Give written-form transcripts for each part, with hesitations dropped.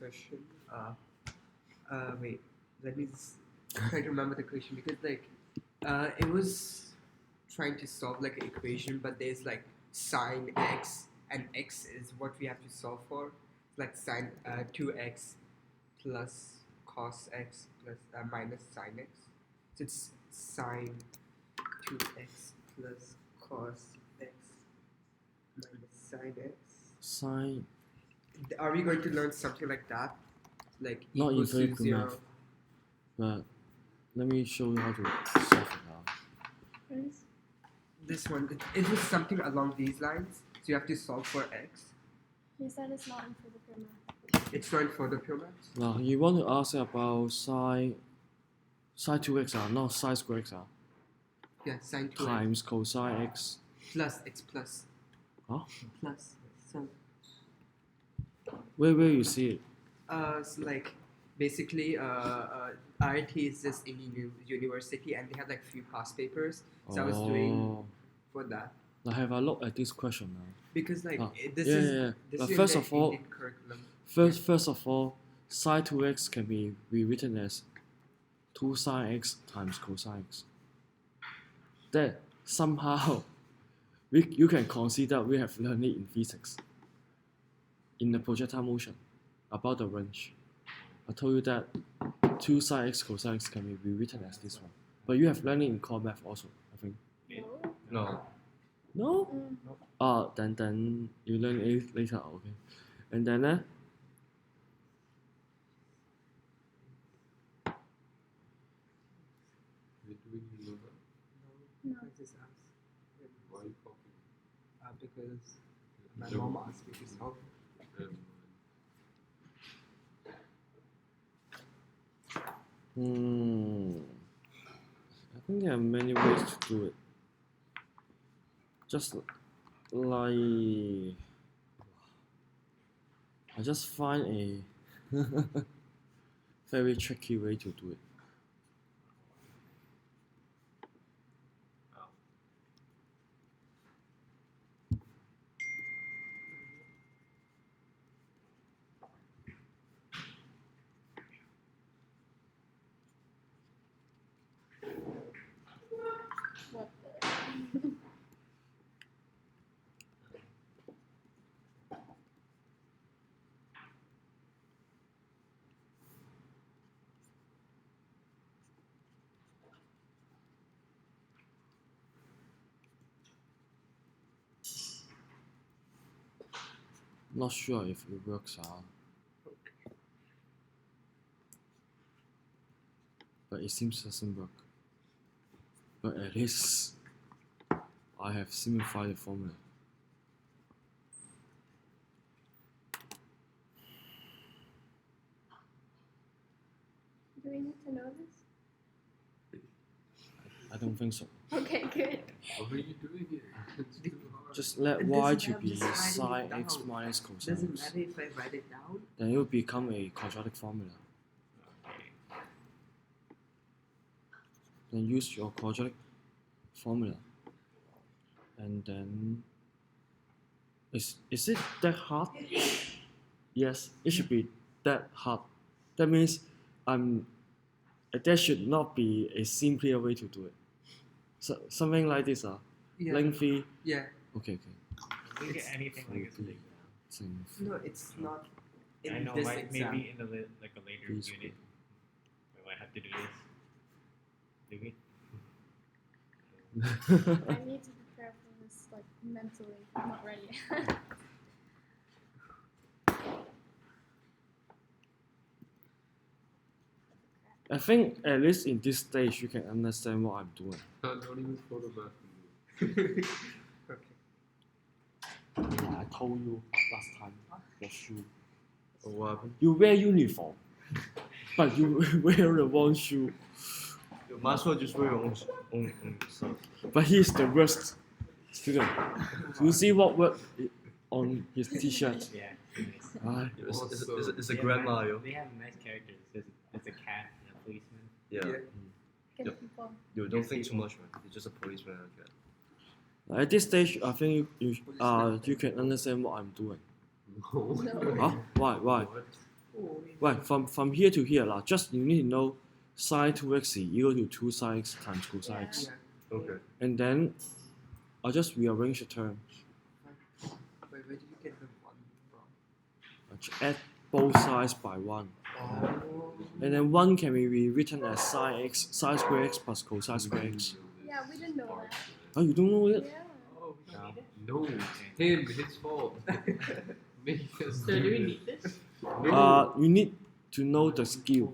question. Wait, let me try to remember the question because it was trying to solve like an equation, but there's like sine x, and x is what we have to solve for. It's like sine 2x plus cos x plus minus sine x. So it's sine 2x plus cos x minus sine x. Sine. Are we going to learn something like that? Like Not in equals to vertical 0? math. But let me show you how to solve it now. Please. This one, it was something along these lines. So you have to solve for x. You said it's not in physical math. It's not for the pure maths. Now you want to ask about sine 2x not sine square x Yeah, sine 2x times cosine x. plus x plus. Huh? Plus. So, Where you see it? so like basically, RIT is just in university, and they have like few past papers. So I was doing for that Now have a look at this question now. because like this yeah, is yeah. this But is first the of all, Indian curriculum. First of all, sine 2x can be rewritten as 2 sine x times cosine x. That somehow you can consider we have learned it in physics. In the projectile motion about the range. I told you that 2 sine x cosine x can be rewritten as this one. But you have learned it in core math also, I think. No. No? Then you learn it later, okay. And then We're doing yoga. No. I just asked. Why are you copying? Because my No. mom asked me to solve. I think there are many ways to do it. Just like I just find a very tricky way to do it. What Not sure if it works out. But it seems doesn't work. But at least I have simplified the formula. do we need to know this? I don't think so. Okay, good. What are you doing here? It's too hard. Just let It y doesn't to have be just writing it sine x down. minus cosine Doesn't x. matter if I write it down. Then it will become a quadratic formula. Then use your quadratic formula. And then is it that hard? Yes, it should be that hard. That means there should not be a simpler way to do it. So something like this Yeah. lengthy. Yeah. Okay. We can get anything like this. Lengthy. Lengthy. No, it's not. In I know, this like, exam. maybe in the like a later Please unit, we might have to do this. Do we? I need to prepare for this like mentally. I'm not ready. I think at least in this stage you can understand what I'm doing. Don't even photograph Okay. I told you last time your shoe. Oh, what happened? You wear uniform, but you wear the wrong shoe. You might as well just wear your own stuff. But he's the worst student. You see what word on his t-shirt? Yeah. Nice. Ah, It's a They have grandma, nice- yo. They have nice characters. It's a cat and a policeman. Yeah. Yeah. Good Yep. people. You don't think too much, man. You're just a policeman. Okay. at this stage, I think you can understand what I'm doing. No. No. Huh? Why? What? Oh. Right, from here to here, just you need to know sine 2x equal to 2 sine x times cosine x. Yeah. Okay. And then I'll just rearrange the term. Wait, where did you get the 1 from? I'll add both sides by 1. Oh. And then 1 can be rewritten as sine x, sine square x plus cosine square x. Yeah, we didn't know that. Oh, you don't know it? Yeah. Oh, we don't need it. No, him, his fault. Make us So do we need this? You need to know the skill.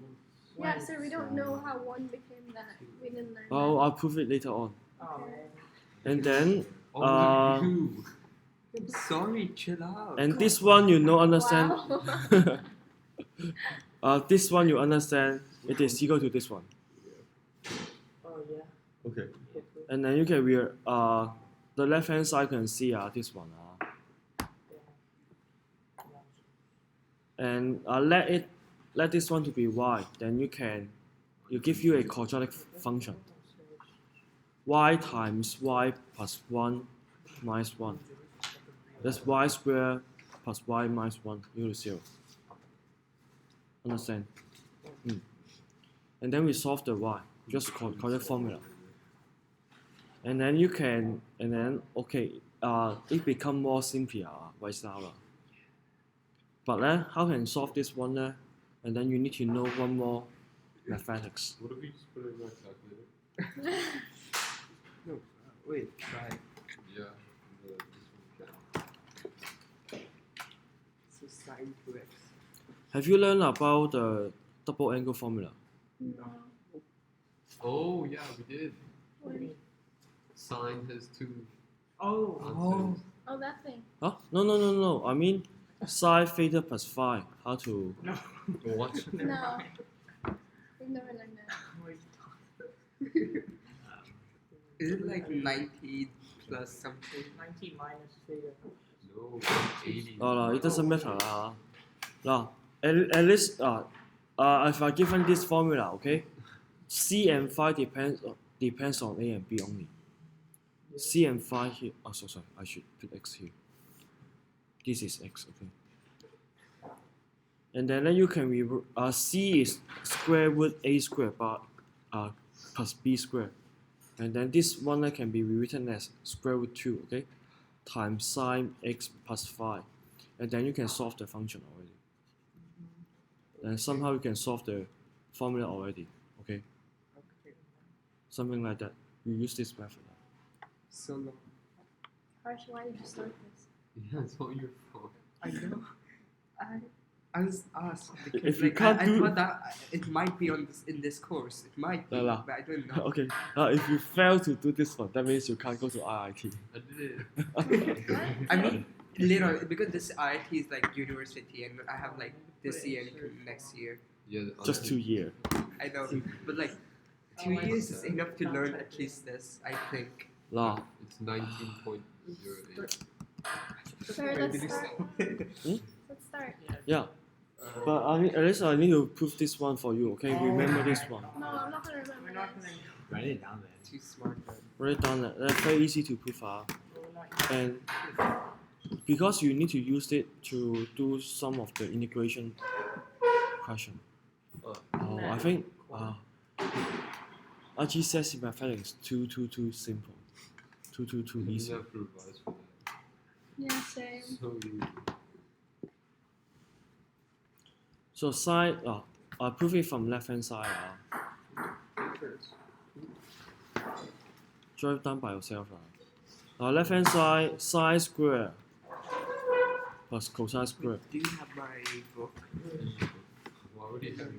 Yeah, sir, we don't know how one became that. We didn't learn Oh, I'll prove it later on. that. Okay. And then, Oh, you. I'm sorry, chill out. and this one you know understand. Wow. This one you understand. It is equal to this one. Oh, yeah. Okay. And then you can the left hand side can see this one. And let this one to be y. Then you give you a quadratic function. Y times y plus 1 minus 1. That's y squared plus y minus 1 equal to 0. Understand? And then we solve the y. Just quadratic formula. And then it become more simpler right now. But how can you solve this one? And then you need to know one more mathematics. What if we just put it in my calculator? No, wait, try. Yeah. This one can. So sine 2x. Have you learned about the double angle formula? No. Oh, yeah, we did. Wait. Sine has two Oh. answers. Oh, that thing. Huh? No. I mean sine theta plus phi. How to? What? No. We've never learned that. Is it like 90 plus something? 90 minus theta. No, 80. Oh, it doesn't matter. Now, at least if I given this formula, okay, c and phi depends on a and b only. C and phi here. Oh, sorry. I should put x here. This is x, okay. And then you can c is square root a squared plus b squared. And then this one can be rewritten as square root 2, okay, times sine x plus phi. And then you can solve the function already. And somehow you can solve the formula already, okay? Okay. Something like that. You use this method. So long. Harsh, why did you start this? Yeah, it's all your fault. I know. I was asked because If you like, can't I do- thought that it might be in this course. It might be, No, no. but I don't know. Okay, if you fail to do this one, that means you can't go to IIT. I did it. I mean, later because this IIT is like university, and I have like this year and next year. Yeah, Just 2 years. I know, but like 2 years is enough to learn at least this. I think. La. It's 19.08. Sir, let's start. Let's start. Yeah. But at least I need to prove this one for you, okay? Remember this one. No, I'm not gonna remember. We're not this. gonna write it down then. Too smart, man. Write down that. That's very easy to prove. And because you need to use it to do some of the integration question. I think RG says in mathematics too simple. Too You easy. have to revise for that. Yeah, same. So you. So side, I'll prove it from left hand side. Drive down by yourself. Left hand side, sine square plus cosine square. Do you have my book? Why would you have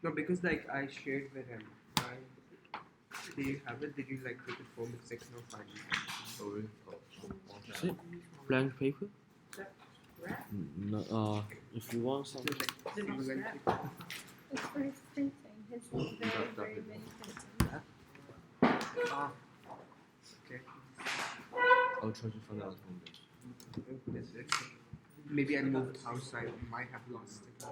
No, because like I shared with him. Right? Do you have it? Did you like put it for me? 6 no fine. Oh, really? Is it blank paper? No, if you want some. Just like similar to- It's for his printing. His very many printing. Ah. Okay. I'll try to find out home base. Maybe I moved house. I might have lost it.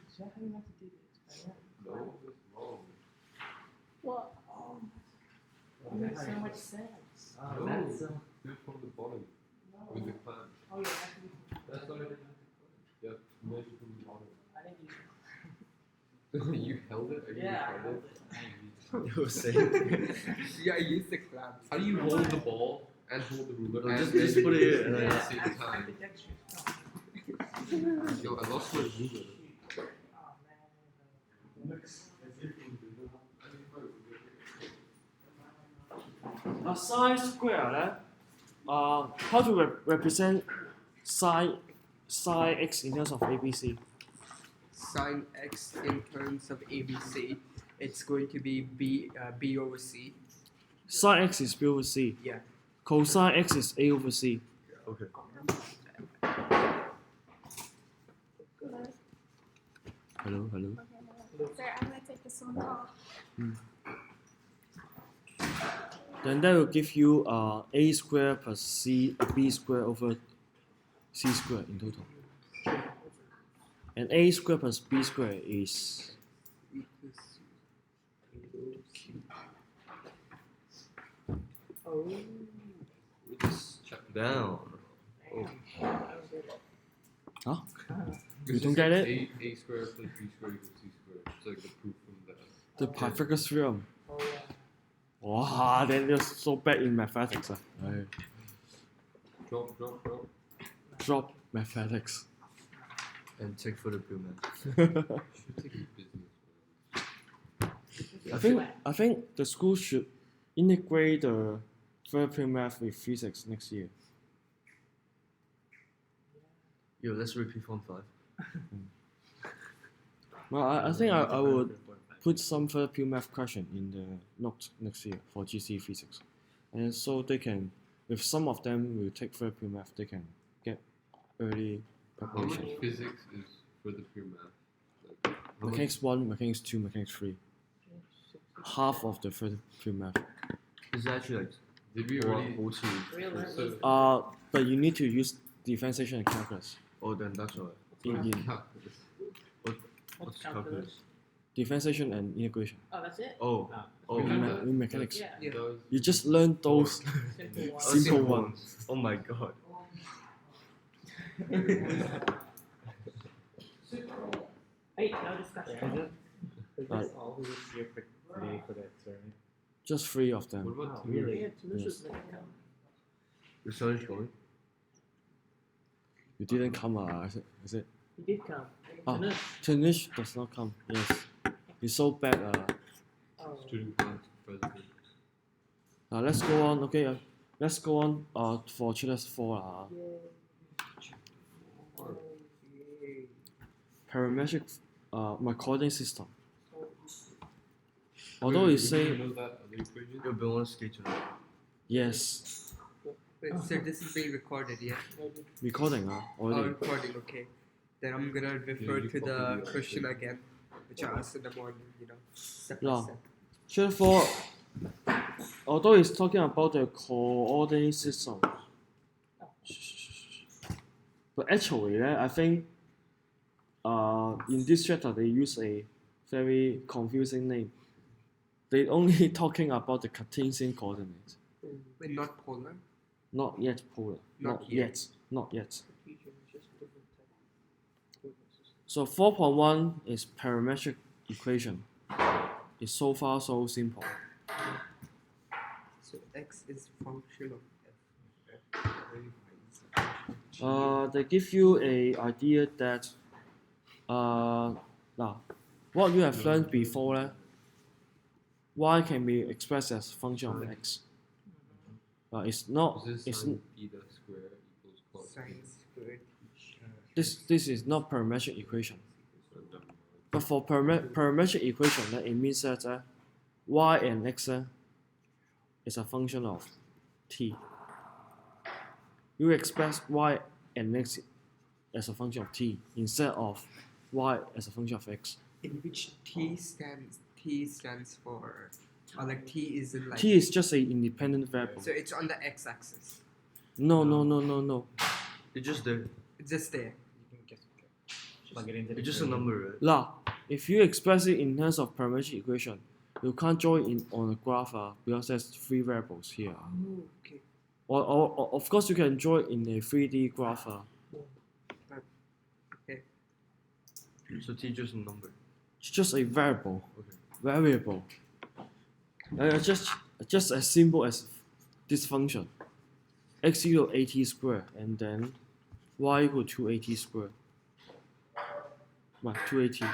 Is that how you have to do this? No, it's wrong. What? It makes so much sense. No, do it from the bottom with the clamp. Oh, yeah. You held it? Are you recorded? Yo, same. Yeah, I used the claps. How do you hold the ball and hold the ruler? No, and just then put it here and at then- the same time. Yo, I lost my ruler. A sine square 咧，how to represent sine x in terms of ABC? Sine x in terms of ABC, it's going to be B over C. Sine x is B over C. Yeah. Cosine x is A over C. Okay. Hello, hello. Okay, sir, I'm gonna take this one call. Then that will give you A squared plus B squared over C squared in total. And A squared plus B squared is Equals A over C. Oh. Just check Down. Oh. huh? It's You don't just get like it? A squared plus B squared equals C squared. It's like the proof from The Pythagoras theorem. Oh, yeah. Wow, then you're so bad in mathematics. Right. drop. Drop mathematics. And check for the pure math. Should take a business. I think the school should integrate the third pure math with physics next year. Yo, let's repeat Form 5. Well, I think I would put some third pure math question in the notes next year for GC physics, and so they can, if some of them will take third pure math, they can get early How much preparation. physics is for the pure math? Like, how much- Mechanics 1, Mechanics 2, Mechanics 3. Half of the third pure math. It's actually like Did we already? so, But you need to use differentiation and calculus. oh, then that's alright. In Calculus. What's calculus? differentiation and integration. Oh, that's it? Oh, oh, We have In, that. in mechanics. Yeah. Yeah. Those- You just learn those Simple one. simple ones. Oh my god. Wait, no discussion. Right. all who was here for today for that experiment? Just 3 of What them. about Oh, really? Yeah, Yes. The sun is going? You didn't come, is it? He did come. Oh, Tanish does not come. Yes. He's so bad. student council president? Let's go on. Okay. Let's go on. For Ch4. Parametric recording system. Although Wait, it we say don't know that other equation? Yo, Bill, wanna skate tonight? yes, Wait, sir, this is being recorded, yeah? recording Oh, already. recording, okay. Then I'm gonna refer you to the copy the question answer. again, which I asked in the morning, step Yeah. by step. Ch4, although it's talking about the coordinate system, but actually, I think in this chapter they use a very confusing name. They only talking about the Cartesian coordinate, Wait, not polar? not yet polar, Not not yet. So 4.1 is parametric equation. It's so far so simple. So x is function of f. They give you a idea that now what you have learned before, y can be expressed as function of x. It's not. Is this It's sine theta square equals cos Sine squared. this is not parametric equation. But for parametric equation, it means that y and x is a function of t. You express y and x as a function of t instead of y as a function of x. In which t stands for, or like t is in like. T is just an independent variable. So it's on the x-axis. No. It's just there. It's just there. You can just plug it into the It's just a number, right? If you express it in terms of parametric equation, you can't draw it in on a graph because there's 3 variables here. Oh, okay. Or of course you can draw it in a 3D graph. Okay. So T is just a number. It's just a variable. Okay. Variable. Just as simple as this function. X equal 80 squared and then y equal 280 squared. Right, 280.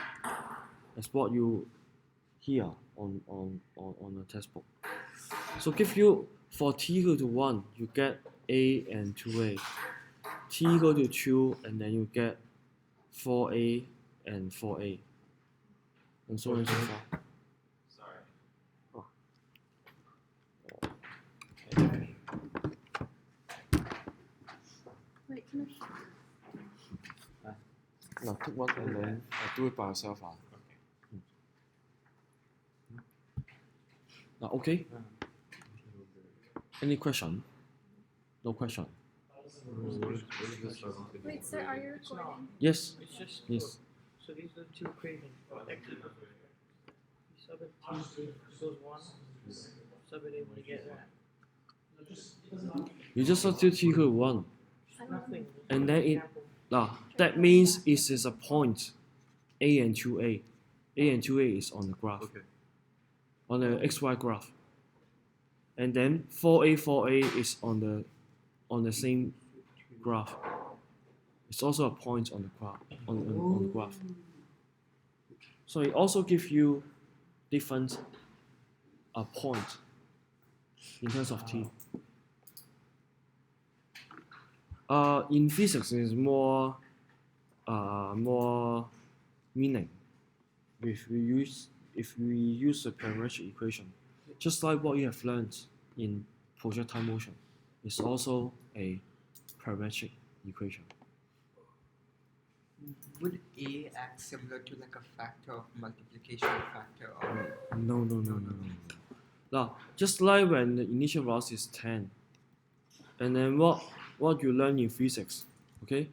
That's what you hear on the textbook. So give you for t equal to 1, you get a and 2a. T equal to 2 and then you get 4a and 4a. And so on and so forth. Sorry. Wait, can I? Now take one and then do it by yourself. Now, okay? Any question? No question? Wait, sir, are you recording? Yes? It's just Yes. so these are the two equations. X equals you sub it t equals 1, sub it in to get that. You just substitute t equal to 1. Nothing. And then it that means it is a point a and 2a. A and 2a is on the graph. Okay. On the xy graph. And then 4a is on the same graph. It's also a point on the graph on the graph. So it also gives you different point in terms of t. In physics, it is more meaning if we use a parametric equation, just like what you have learned in projectile motion. It's also a parametric equation. Would A act similar to like a factor of multiplication factor or No. Now, just like when the initial velocity is 10, and then what you learn in physics, okay?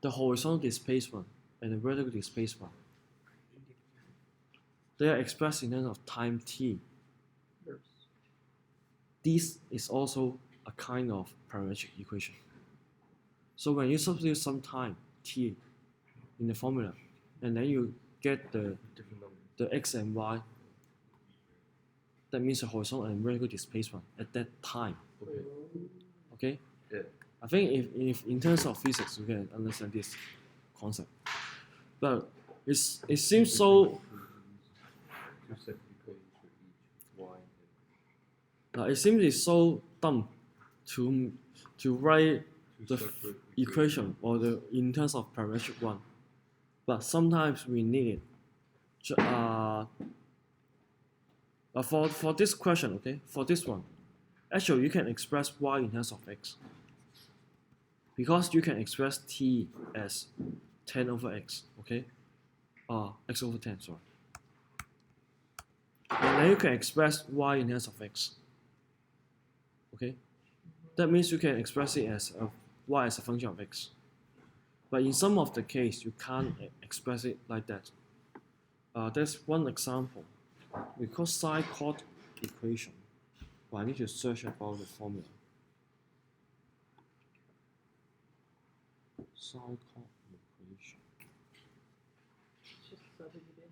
The horizontal displacement and the vertical displacement, they are expressed in terms of time t. This is also a kind of parametric equation. So when you substitute some time t in the formula, and then you get the x and y, that means the horizontal and vertical displacement at that time. Okay. Okay? Yeah. I think if in terms of physics you can understand this concept. But it seems so Two separate equations for each y. it seems it's so dumb to write the Separate equation or the in terms of parametric one. But sometimes we need it. For this question, okay, for this one, actually you can express y in terms of x. Because you can express t as 10 over x, okay? X over 10, sorry. And then you can express y in terms of x. Okay? That means you can express it as y as a function of x. But in some of the case, you can't express it like that. There's one example. We call Ch4 equation. Well, I need to search about the formula. Ch4 equation. Just sub it in.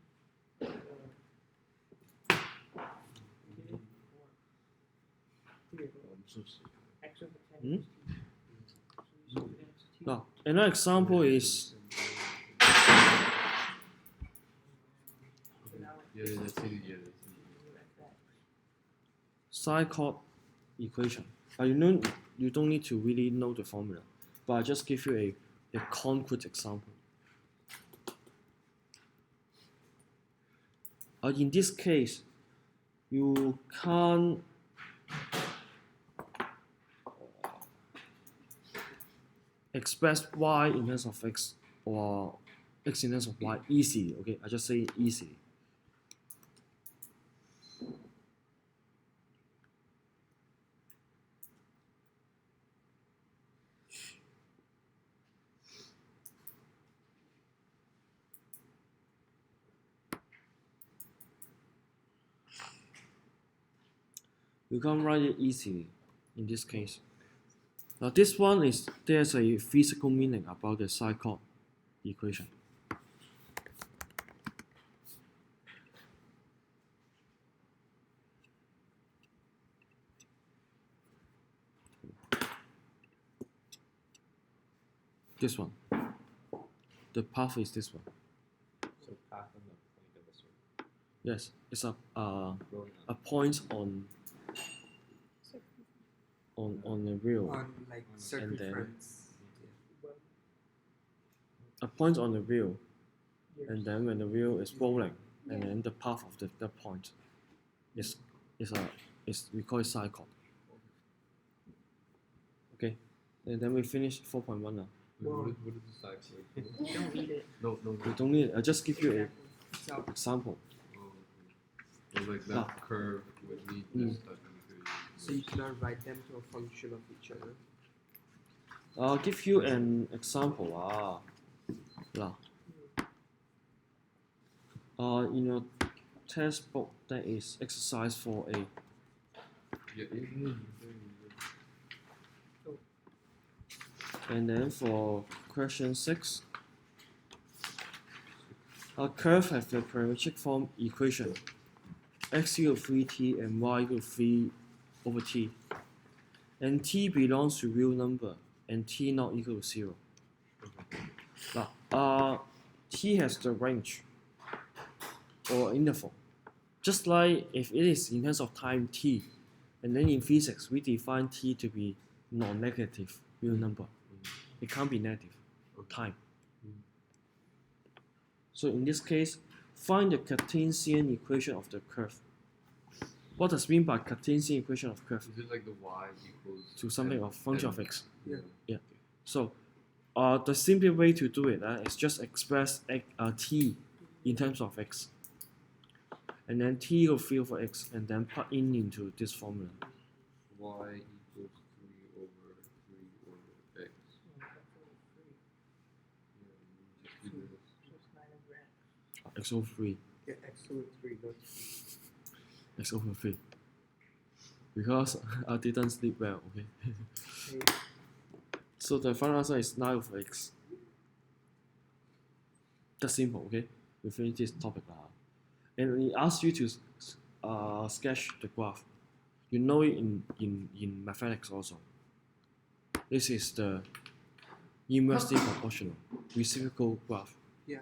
X over 10 is t. So you sub it in to t. Now, another example is Yeah, that's it. Yeah, that's it. Ch4 equation. But you don't need to really know the formula. But I just give you a concrete example. In this case, you can't express y in terms of x or x in terms of y easily. Okay, I just say easily. You can't write it easily in this case. Now this one there's a physical meaning about the Ch4 equation. This one. The path is this one. So path on the point of the circle. Yes, it's Rolling a point on the wheel. On like And circumference. A point on the wheel, Years. and then when the wheel is rolling, and then the path of the point is we call it cycle. Okay, and then we finish 4.1 now. What is the cycle? Don't eat it. No, no, We don't need. I just give you an So example. So like that Ah. curve would need Mm. this type of equation. so you cannot write them to a function of each other. I'll give you an example. In your textbook, there is exercise 4A. Yeah. And then for question 6, a curve has the parametric form equation x equal 3t and y equal 3 over t. And t belongs to real number and t not equal to 0. Now, t has the range or interval. Just like if it is in terms of time t, and then in physics we define t to be non-negative real number. It can't be negative time. So in this case, find the Cartesian equation of the curve. What does mean by Cartesian equation of curve? Is it like the y equals To something n- of function n- of x. Yeah. So the simple way to do it is just express t in terms of x. And then t equals 3 over x, and then plug in into this formula. y equals 3 over 3 over x. Yeah, just do this. So it's 9 over x. X over 3. Yeah, x over 3, not X over 3. Because I didn't sleep well, okay? 3. So the final answer is 9 over x. That's simple, okay? We finish this topic now. And we ask you to sketch the graph. You know it in mathematics also. This is the inversely proportional reciprocal graph. Yeah.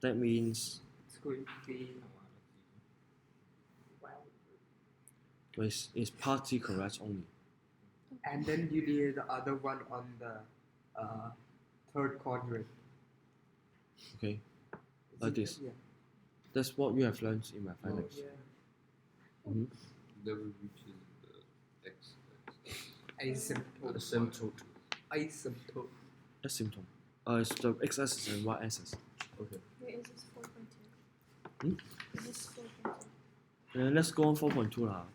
That means It's going to be Wow. it's partly correct only. and then you need the other one on the third quadrant. Okay, Is like it- this. Yeah. That's what you have learned in mathematics. Yeah. Mhm. Never reaches the x. Asymptote. Asymptote. Asymptote. Asymptote. It's the x-axis and y-axis. Okay. Wait, is this 4.2? Hmm? Is this 4.2? And let's go on 4.2 now.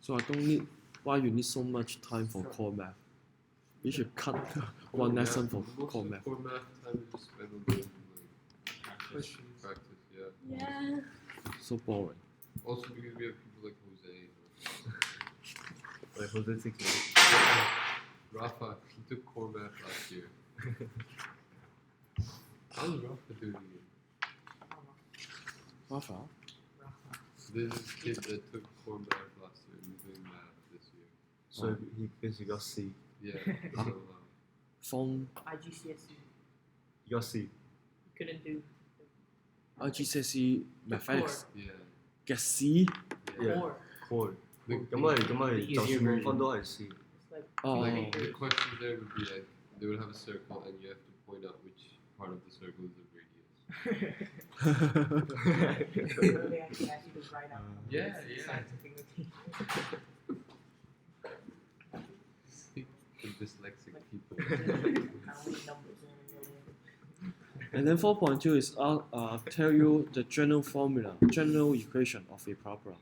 So I don't need why you need so much time for core math. You should cut one lesson for core math. Core math time is just spent on doing like Questions. practice, yeah. Yeah. So boring. Also because we have people like Jose. Like Jose 6 minutes. Rafa, he took core math last year. How was Rafa doing it? Rafa? There's this kid that took core math last year and he's doing math this year. So he basically got C. Yeah, somehow. From IGCSE. He got C. Couldn't do IGCSE mathematics Yeah. get C. Yeah. core. Core. The, 咁就算冇分都係 C。 It's like Oh, like, the question there would be like, they would have a circle and you have to point out which part of the circle is the radius. they actually ask you to write out Yeah, the yeah. scientific notation. The dyslexic people. How many numbers in a million? And then 4.2 is tell you the general formula, general equation of a parabola.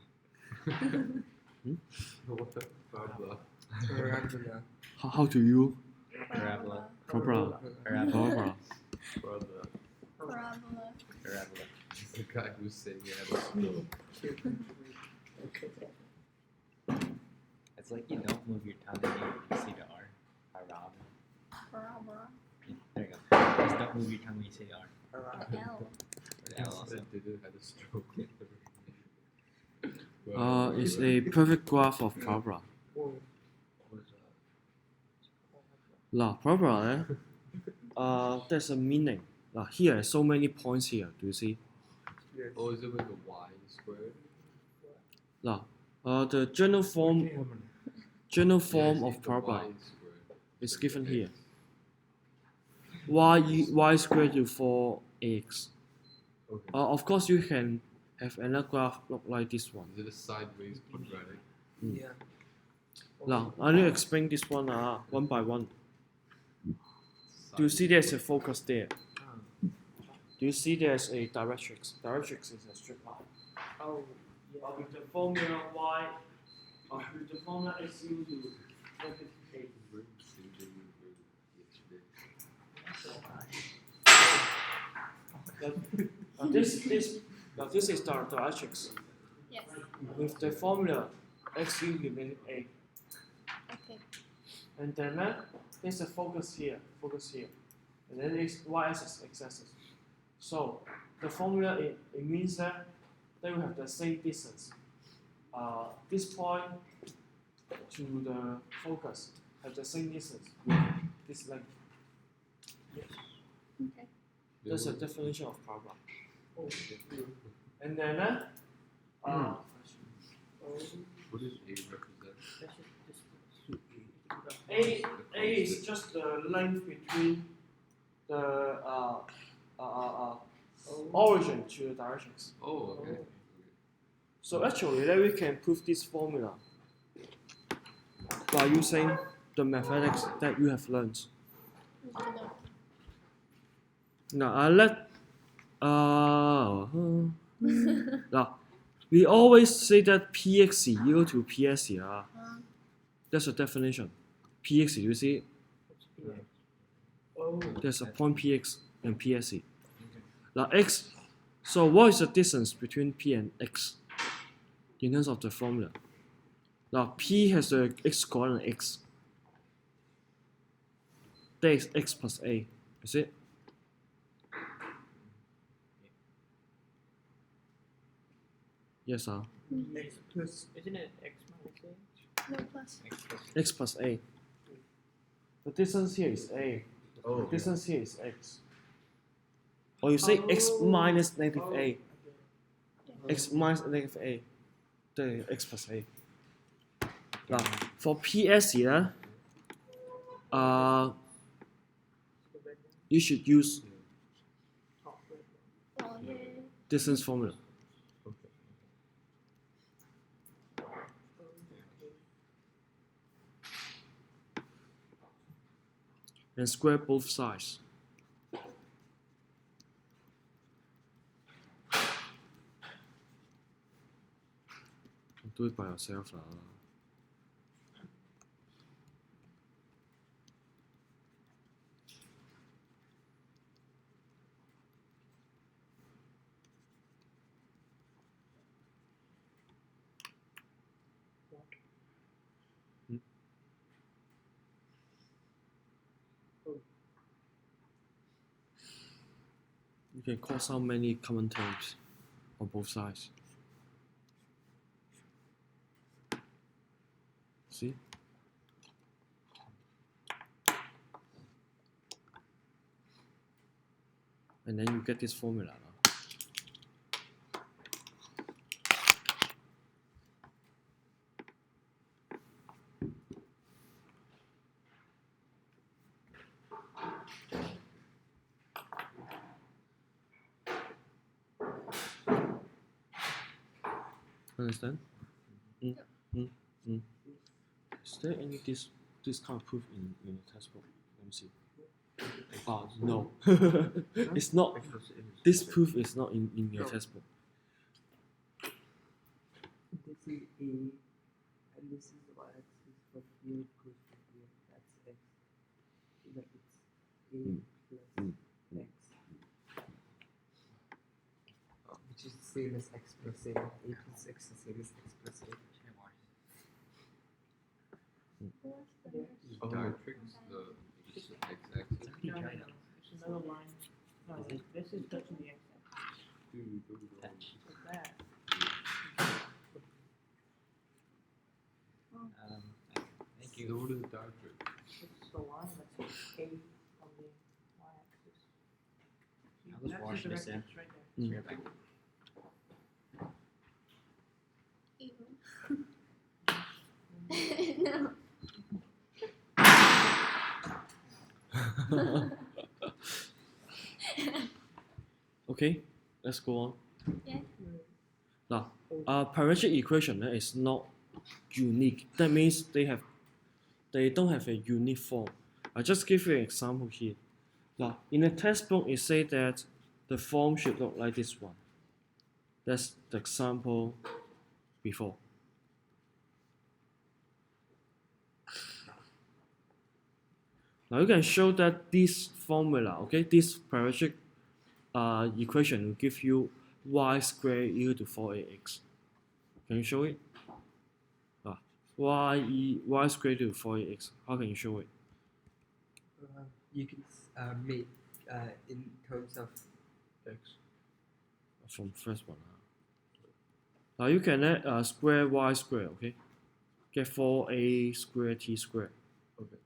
What the parabola? Parabola. How do you Parabola. parabola? Parabola. Parabola. Parabola. Parabola. The guy who's saying he had a stroke. It's like you don't move your tongue and you say the R. Parabola. Parabola. Yeah, there you go. Just don't move your tongue when you say the R. The L. Or the L also. That didn't have a stroke. It's a perfect graph of parabola. Whoa. Now, parabola, there's a meaning. Now, here are so many points here. Do you see? Yes. Oh, is it like a y squared? Now, the general form Yeah, I see of the parabola y squared. is So given x. here. Y squared to 4x. Okay. Of course, you can have another graph look like this one. Is it a sideways quadratic? Yeah. Now, I need to explain this one one by one. Do you see there's a focus there? Do you see there's a directrix? Directrix is a straight line. Oh, yeah. With the formula y, with the formula x equal to -8. This is the directrix. Yes. With the formula x equal to -8. Okay. And then there's a focus here, and then it's y-axis, x-axis. So the formula it means that they will have the same distance. This point to the focus have the same distance with this length. Okay. That's a definition of parabola. Oh, And then What does A represent? that's just A is just the length between the origin to the directions. Oh, okay. So actually, then we can prove this formula by using the mathematics that you have learned. No. Now, now we always say that px equal to ps. That's the definition. Px, you see, Oh, there's a point px and ps. Now x. So what is the distance between p and x in terms of the formula? Now p has the x coordinate x. That is x plus a. Is it? Yes, X plus, isn't it X minus A? No plus. x plus a. The distance here is a. Oh. The distance here is x. Or you say x minus negative a. X minus negative a. The x plus a. Now, for ps here, you should use Top red one. Oh, yeah. distance formula and square both sides. Do it by yourself. You can cause out many common terms on both sides. See? And then you get this formula. Understand? Is there any this kind of proof in the textbook? Let me see. No. It's not. This proof is not in your textbook. This is A, and this is the y-axis for here goes to here. That's x. Like it's A plus x. Which is the same as x plus A. A plus x is the same as x plus A. Directrix, the just the x-axis. No, it's another line. No, this is touching the X-axis. Like that. Thank So you. what is directrix? It's the line that's watch this, yeah. It's right there. Mm. Right back. No. Okay, let's go on. Yeah. Now, parametric equation is not unique. That means they don't have a unique form. I just give you an example here. Now, in the textbook, it says that the form should look like this one. That's the example before. Now you can show that this formula, okay, this parametric equation will give you y squared equal to 4ax. Can you show it? Y squared equal to 4ax. How can you show it? You can make in terms of X. From first one. Now you can add square y squared, okay? Get 4a squared t squared. Okay.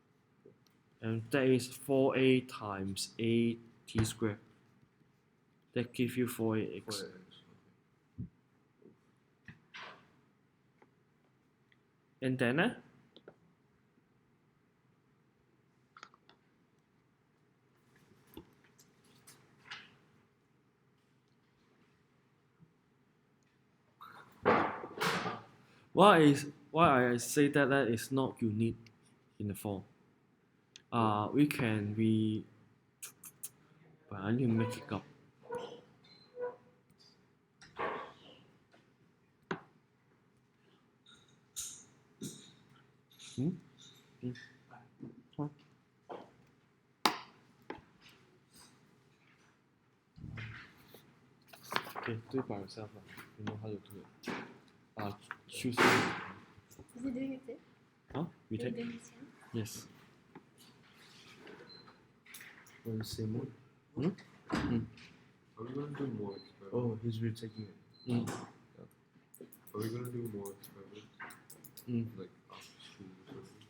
And that is 4a times a t squared. That gives you 4ax. 4x. And then why I say that is not unique in the form. But I need to make it up. Huh? Okay, do it by yourself. You know how to do it. Choose. Is he doing it too? Huh? We Are you take. doing this one? Yes. On the same one. Are we gonna do more experiments? Oh, he's retaking it. Mm. Are we gonna do more experiments? Like after school or something?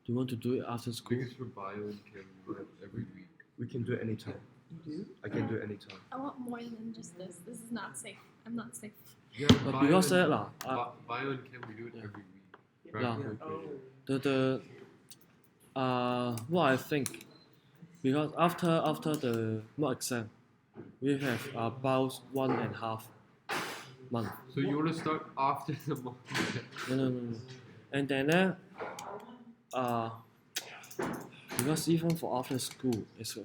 Do you want to do it after school? Because for bio and chem, we have every week. We can do it anytime. you do. I can do it anytime. I want more than just this. This is not safe. I'm not safe. Yeah, But because that bio and chem, we do it Yeah. every week. Yeah. Practical Oh. period. what I think, because after the mock exam, we have about 1.5 month. So you wanna start after the month? No. And then because even for after school, it's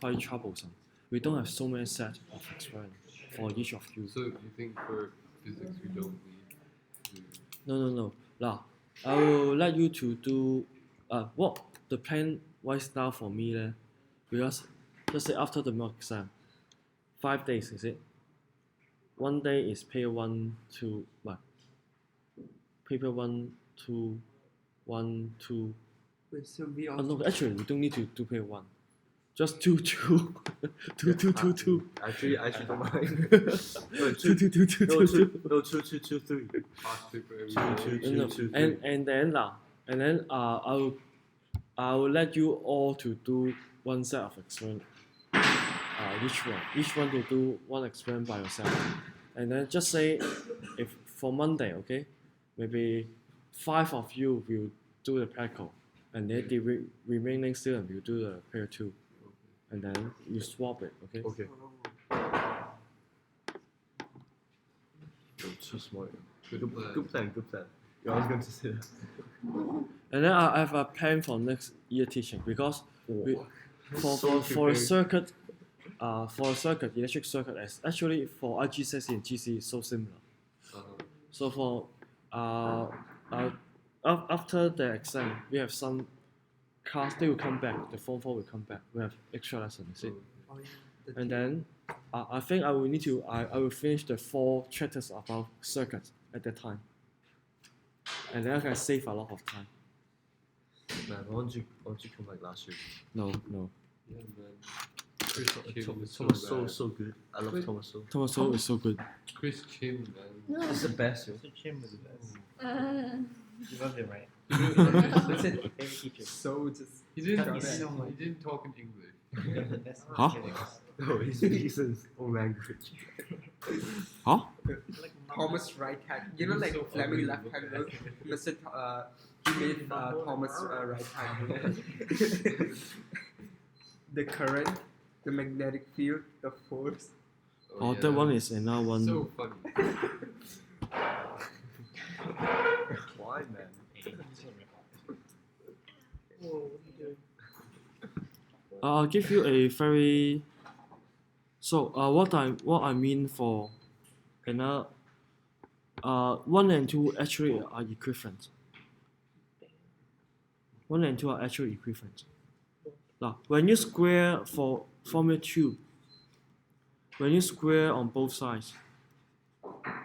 quite troublesome. We don't have so many sets of experiments for each of you. So you think for physics we don't need to... No. Now, I will let you to do what the plan right now for me there, because just say after the mock exam, 5 days is it? 1 day is paper 1, 2, what? Paper 1, 2, 1, 2. Wait, so we Oh also no, actually we don't need to do paper 1. Just 2, 2, 2, 2, 2, 2. Actually, don't mind. No, 2, 2, 2, 2, 2, 2. No, 2, 2, 2, 3. past paper every Two, day? two. No, and then I will let you all to do one set of experiment. Each one to do one experiment by yourself, and then just say if for Monday, okay, maybe 5 of you will do the practical, and then the remaining student will do the pair 2, and then you swap it, okay? Okay. You're too smart. Good plan. Yeah, I was going to say that. And then I have a plan for next year teaching, because for a circuit, electric circuit, is actually for IGCSE and GC is so similar. So for after the exam, we have some class. They will come back. The form 4 will come back. We have extra lessons, you see. Oh, yeah, the And then I think I will need to. I will finish the 4 chapters about circuits at that time, and then I can save a lot of time. Man, why don't you come like last year? No. Yeah, man. Chris Kim is Thomas so bad. so good. I love Wait. Thomas so. Thomas Sowell is so good. Chris Kim, man. No. He's the best, yo. Mr. Chim was the best. You loved him, right? That's it. Favorite teacher. So just He didn't, Tell me so much. he didn't talk in English. That's Huh? kidding. No, he speaks his own language. Huh? Like Thomas right hand. You know, like So Fleming ugly. left hand rule. Mr. He made Thomas right hand rule. The current, the magnetic field, the force. Oh, that one is another one. So funny. Why, man? Whoa, what are you doing? I'll give you a very. So what I mean for another 1 and 2 actually are equivalent. 1 and 2 are actually equivalent. Now, when you square for Formula 2, when you square on both sides,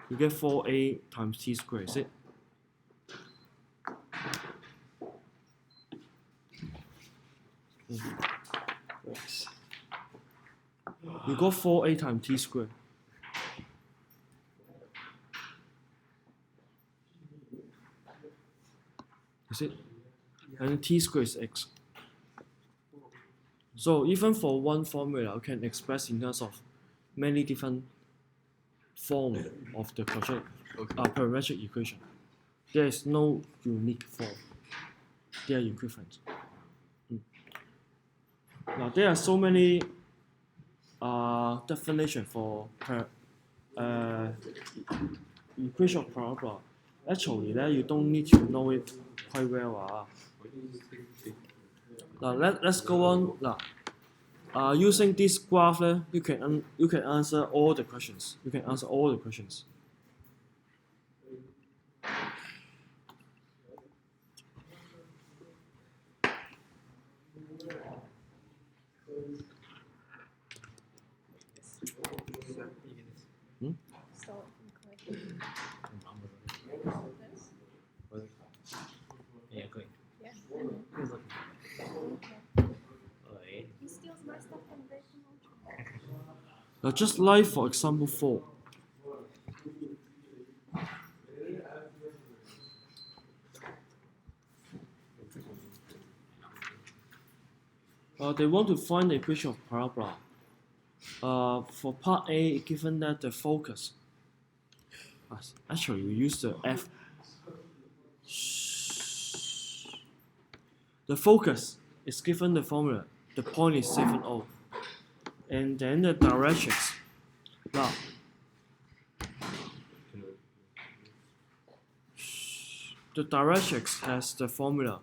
you get 4a times t squared, is it? Yes. You got 4a times t squared. Is it? And t squared is x. So even for one formula, you can express in terms of many different forms of the parametric equation. There is no unique form. They are equivalent. Now there are so many definitions for equation of parabola. Actually, you don't need to know it quite well. Now let's go on. Now, using this graph, you can answer all the questions. You can answer all the questions. Start from collecting this. Yeah, good. Yeah. He's looking. Okay. Oi. He steals my stuff and breaks them all. Now, just like for example 4. They want to find the equation of parabola. For part A, given that the focus, actually we use the F. The focus is given the formula. The point is 7,0, and then the directions. Now, the directions has the formula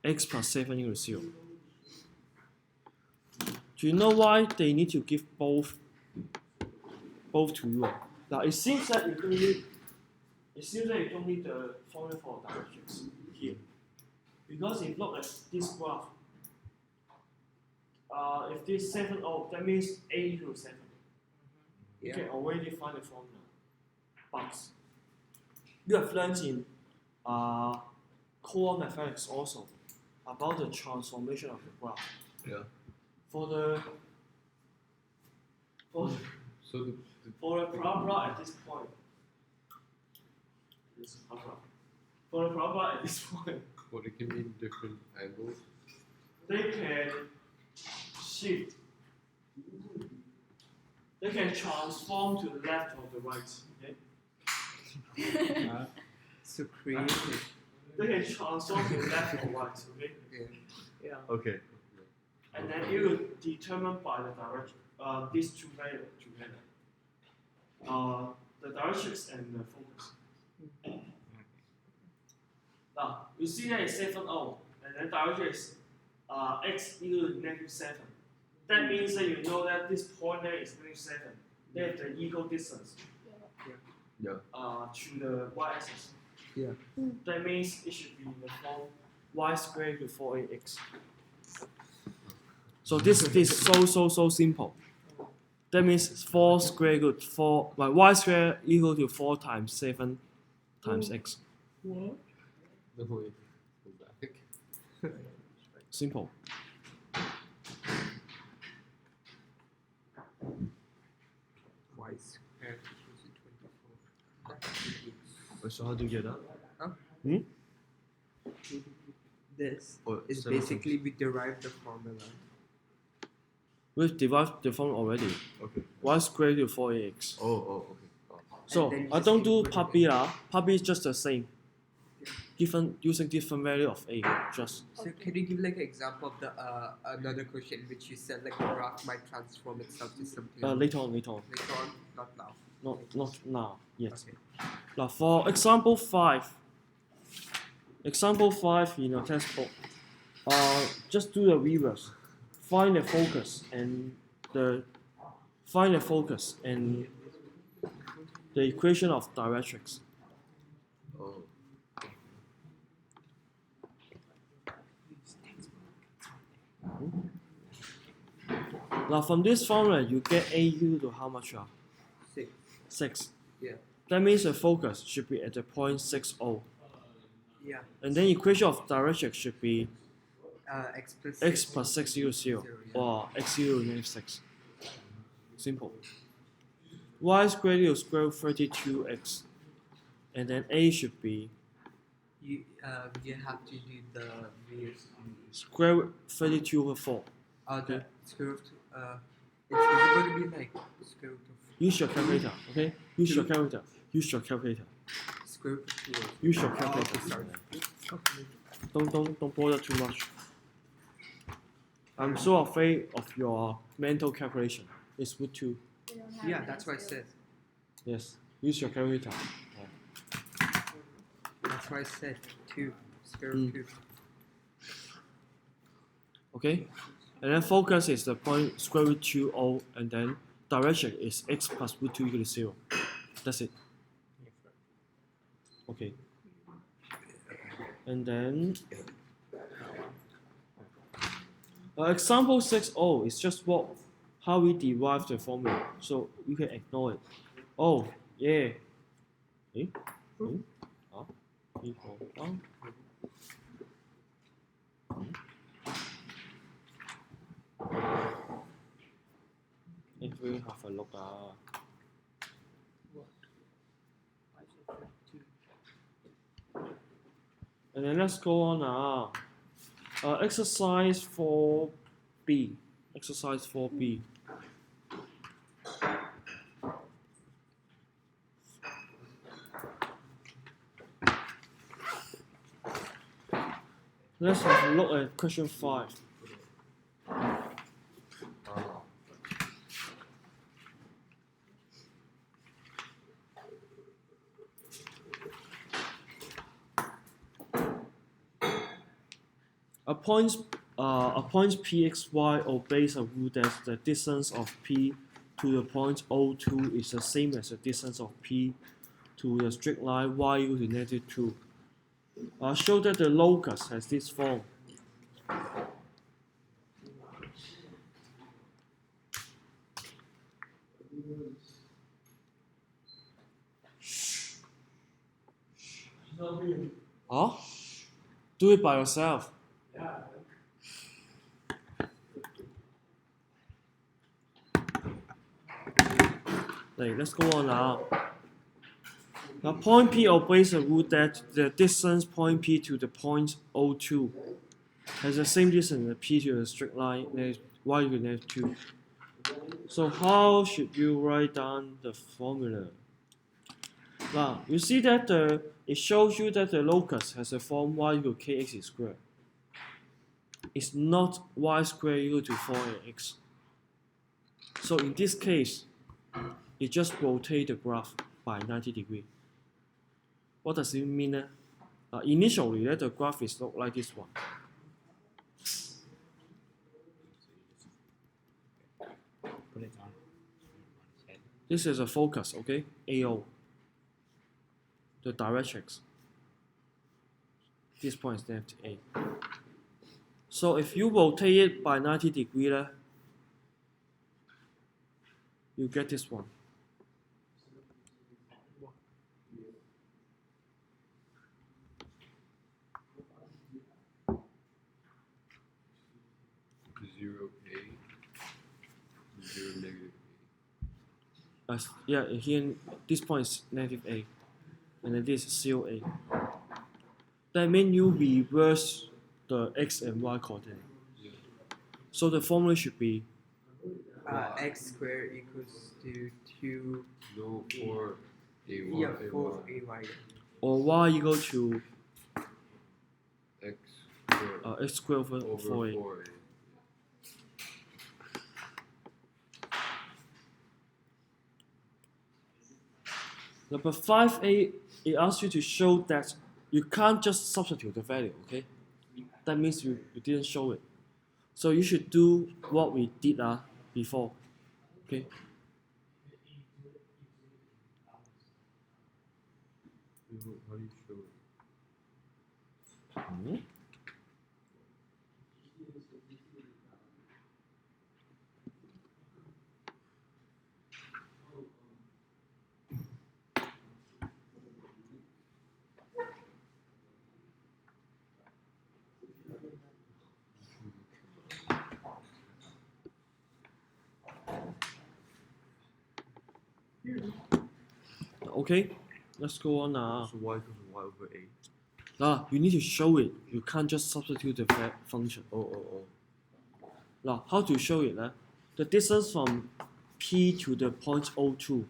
x plus 7 equals 0. Do you know why they need to give both to you? Now it seems that you don't need the formula for directions here, because if you look at this graph, if this 7,0, that means a equals 7. You can already find the formula, but you have learned in core mathematics also about the transformation of the graph. Yeah. For the parabola at this point, for the parabola at this point, But it can be in different angles. they can shift. They can transform to the left or the right. Okay. So creative. They can transform to the left or right. Okay. Yeah. Okay. And then it will determine by the direction. These two values together. The directions and the focus. Now you see that it's 7,0, and then direction is x equal to -7. That means that you know that this point there is -7. They have the equal distance. Yeah. To the y-axis. Yeah. That means it should be in the form y squared equal to 4ax. So this is so simple. That means 4 squared equal to 4. Y squared equal to 4 times 7 times x. What? No way. Go back. Simple. Y squared equals to 24. So how do you get that? This Oh, is 7 basically we derive the formula. We've derived the formula already. Okay. Y squared equal 4ax. Oh, okay. Oh. So then I just don't do input part it B in. lah. Part B is just the same. Different using different value of a. Just So can you give like an example of the another question in which you said like the graph might transform itself to something else? later on. Later on, not now. Not now yet. Okay. Now for example 5. Example 5 in your textbook. Just do the reverse. Find the focus and the equation of directrix. Oh. Now from this formula you get a equal to how much? 6. 6. Yeah. That means the focus should be at the point 60. Yeah. And then equation of directrix should be X x plus 6 equals 0 yeah. or x equals negative 6. Simple. Y squared equals square root 32x. And then a should be You have to do the VS. square root 32 over 4. The square root. It's going to be like square root of Use your calculator, okay? Use your calculator. Use your calculator. square root of 2. Use your Oh, calculator. okay, sorry. Don't bother too much. I'm so afraid of your mental calculation. It's root 2. We don't have Yeah, an that's what I answer. said. Yes. Use your calculator. That's why I said 2. Square root 2. Okay? And then focus is the point square root 2o, and then direction is x plus root 2 equal to 0. That's it. Okay. And then example 6o is just how we derive the formula. So you can ignore it. Oh, yeah. Eh? Equal down. If we have a look and then let's go on exercise 4b. Exercise 4b. Let's have a look at question 5. A point pxy obeys a rule that the distance of p to the point O2 is the same as the distance of p to the straight line y equal to negative 2. Show that the locus has this form. Huh? Do it by yourself. Let's go on now. Now point P obeys the rule that the distance point P to the point O2 has the same distance as P to the straight line y equal to negative 2. So how should you write down the formula? Now you see that it shows you that the locus has a form y equal to kx squared. It's not y squared equal to 4ax. So in this case, it just rotate the graph by 90 degrees. What does it mean? Initially, the graph is look like this one. Put it on. Head. This is a focus, okay? AO. The directrix. This point is negative A. So if you rotate it by 90 degrees, you get this one. Zero A, 0 negative Yeah, here this point is negative A, and then this is 0A. That means you reverse the x and y coordinate. Yeah. So the formula should be x squared equals to 2 No, 4 a y. yeah 4 ay. Or y equal to X squared x squared over over 4a. 4a. Number 5a, it asks you to show that you can't just substitute the value, okay? That means you didn't show it. So you should do what we did before, okay? How do you show it? Hmm? Okay, let's go on now. So y equals y over a. You need to show it. You can't just substitute the function. Oh. Now, how to show it? The distance from P to the point O2,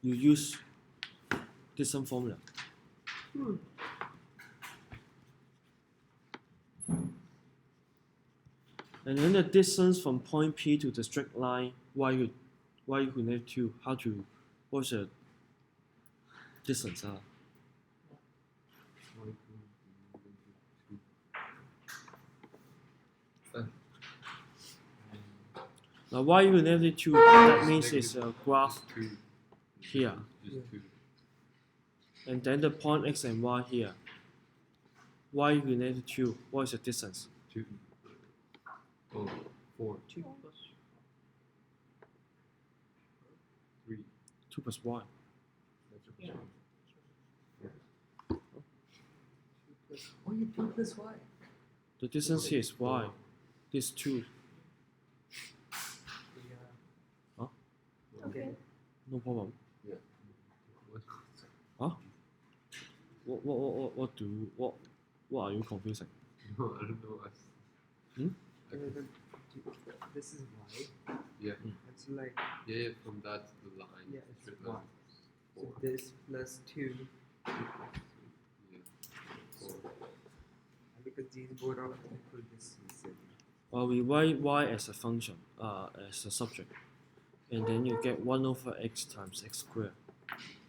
you use distance formula. And then the distance from point P to the straight line y equal negative 2. What's the distance? Y equals Now y equal negative 2, that means it's a graph 2. here. Just 2. And then the point x and y here. Y equal negative 2. What is the distance? 2. Oh, 4. 2 plus 3. 2 plus y. yeah. Oh, you 2 plus y. The distance here is y. This 2. Yeah. Huh? Okay. No problem. Yeah. Huh? What are you confusing? No, I don't know. This is y. Yeah. It's like Yeah, from that to the line. yeah, it's straight y. line. So 4. this plus 2 Yeah. 4. and because these both are equal, this is it. We write y as a function, as a subject, and then you get 1 over x times x squared.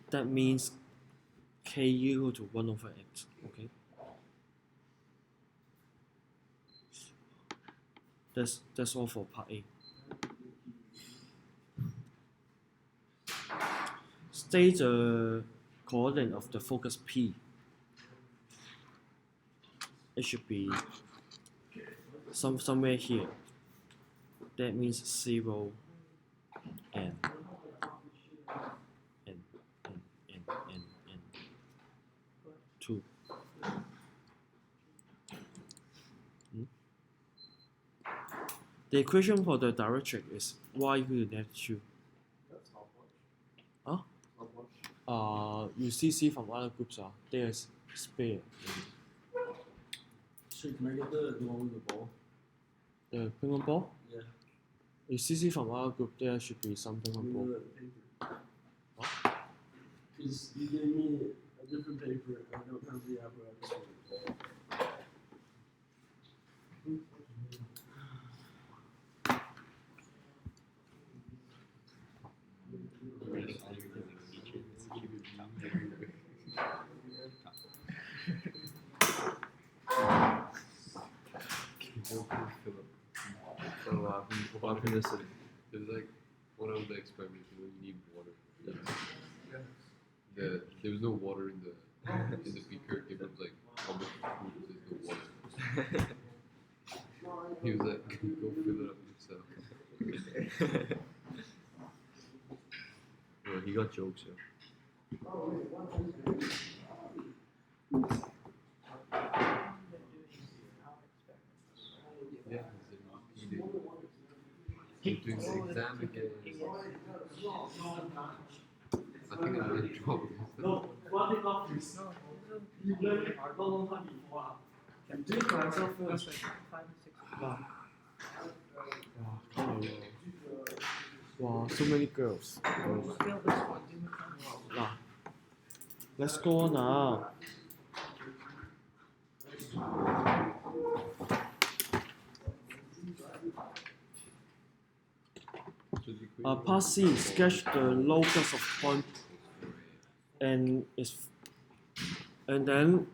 That means k equal to 1 over x. Okay. That's all for part A. State the coordinate of the focus P. It should be somewhere here. That means 0 and 2. The equation for the direction is y equal to negative 2. Huh? You see from other groups, there's spare. So can I get the one with the ball? The ping pong ball? Yeah. You see from our group, there should be some ping pong ball. Because you gave me a different paper and I don't have the apparatus for it. What happened this city? It's like one of the experiments where you need water. There was no water in the beaker. It was like how much food is the water? He was like, go fill it up yourself. Well, he got jokes, yo. Yeah, he's doing the exam again. I think I'm in trouble. No, one thing off is you learn it a long time before. I'm doing myself first. Like 5 and 6. Wow. Wow, so many girls. Fail this one. Do it. Nah. Let's go on now. So the equation Part C, sketch the locus of point and then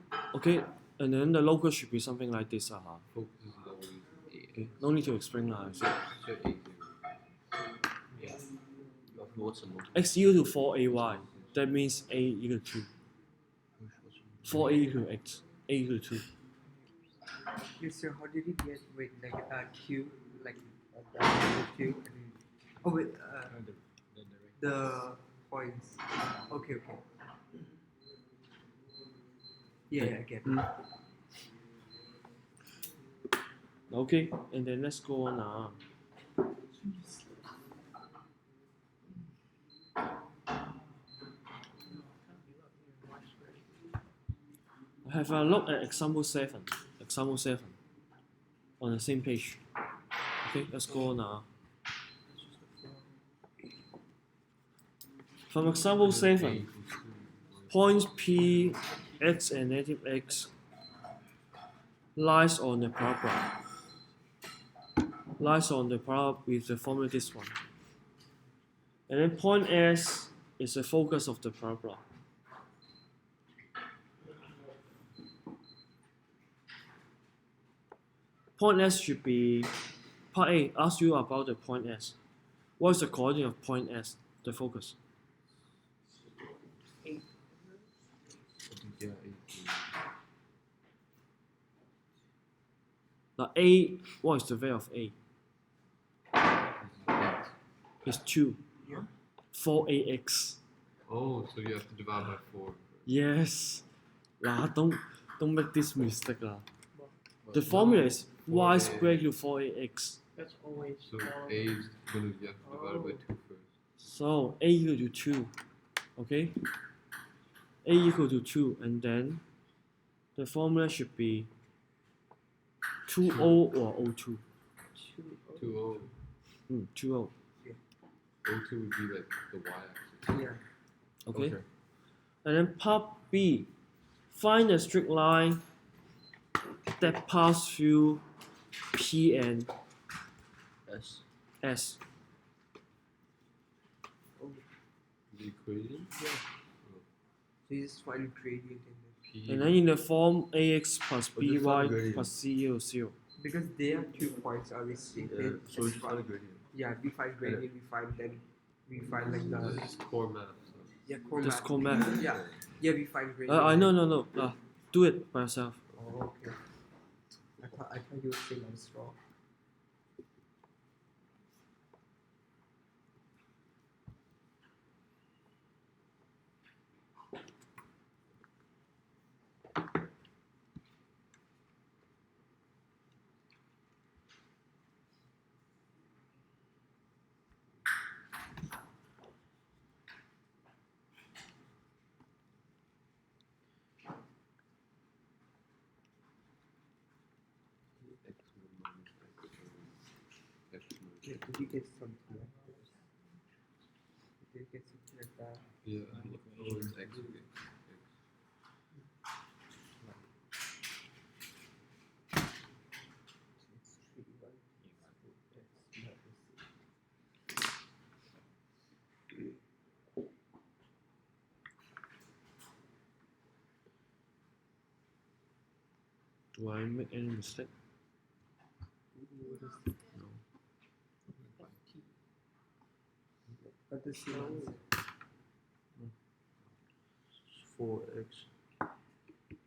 the locus should be something like this. focus is always A. Okay, no need to explain now. So A0. What's the most? X equal to 4ay. That means a equal to 2. 4a equal to x. A equal to 2. Yes, sir. How did you get with like Q, like the Q? Oh wait, the points. Okay. Yeah, I get it. Okay, and then let's go on now. Have a look at example 7. Example 7. On the same page. Okay, let's go on now. From example 7, points P, x and negative x lies on the parabola. Lies on the parabola with the formula this one. And then point S is the focus of the parabola. Point S should be, part A asks you about the point S. What is the coordinate of point S, the focus? Yeah, Now A, what is the value of A? It's 2. Yeah. 4ax. Oh, so you have to divide by 4. Yes. Don't make this mistake. The formula is y squared equal to 4ax. That's always. So A is going to have to divide by 2 first. So A equal to 2. Okay? A equal to 2, and then the formula should be 2O or O2. 2O. 2O. O2 would be like the y-axis. Yeah. Okay? And then part B, find a straight line that passes through P and S. The equation? So you just find gradient in P. And then in the form AX plus Oh, just find BY gradient. plus C equals 0. it because there are 2 points obviously. So we just find a gradient. Yeah, we find gradient. We find like the This is core math. So. core Just math. core math. Yeah, we find gradient. No. Do it by yourself. Oh, okay. I thought you were saying I was wrong. Yeah, did you get something like this? Did you get something like that? Yeah, oh, it's x. Okay. It's 3, 1. Yes, let me see. Do I make any mistake? But this is 4x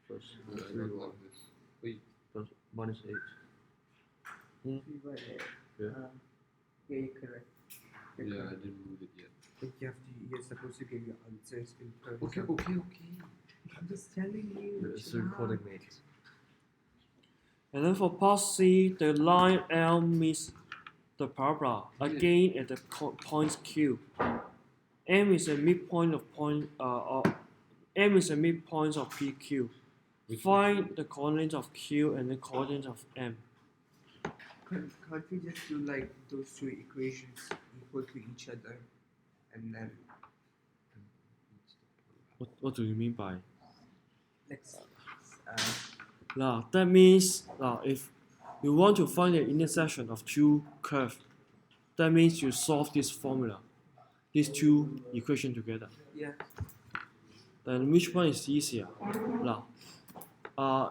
plus Yeah, I don't like this. Wait, plus minus 8. 3 by 8. Yeah. Yeah, you're correct. yeah, I didn't move it yet. But you're supposed to give your answers in terms Okay. of. I'm just telling you. It's chill out. recording, mate. And then for part C, the line L meets the parabola again at the points Q. M is a midpoint of M is a midpoint of PQ. Which Find the coordinates of Q and the coordinates of M. can't we just do like those two equations equal to each other, and then What do you mean by? let's Now that means now if you want to find the intersection of two curves, that means you solve this formula, these two equations together. yeah. Then which one is easier? Now,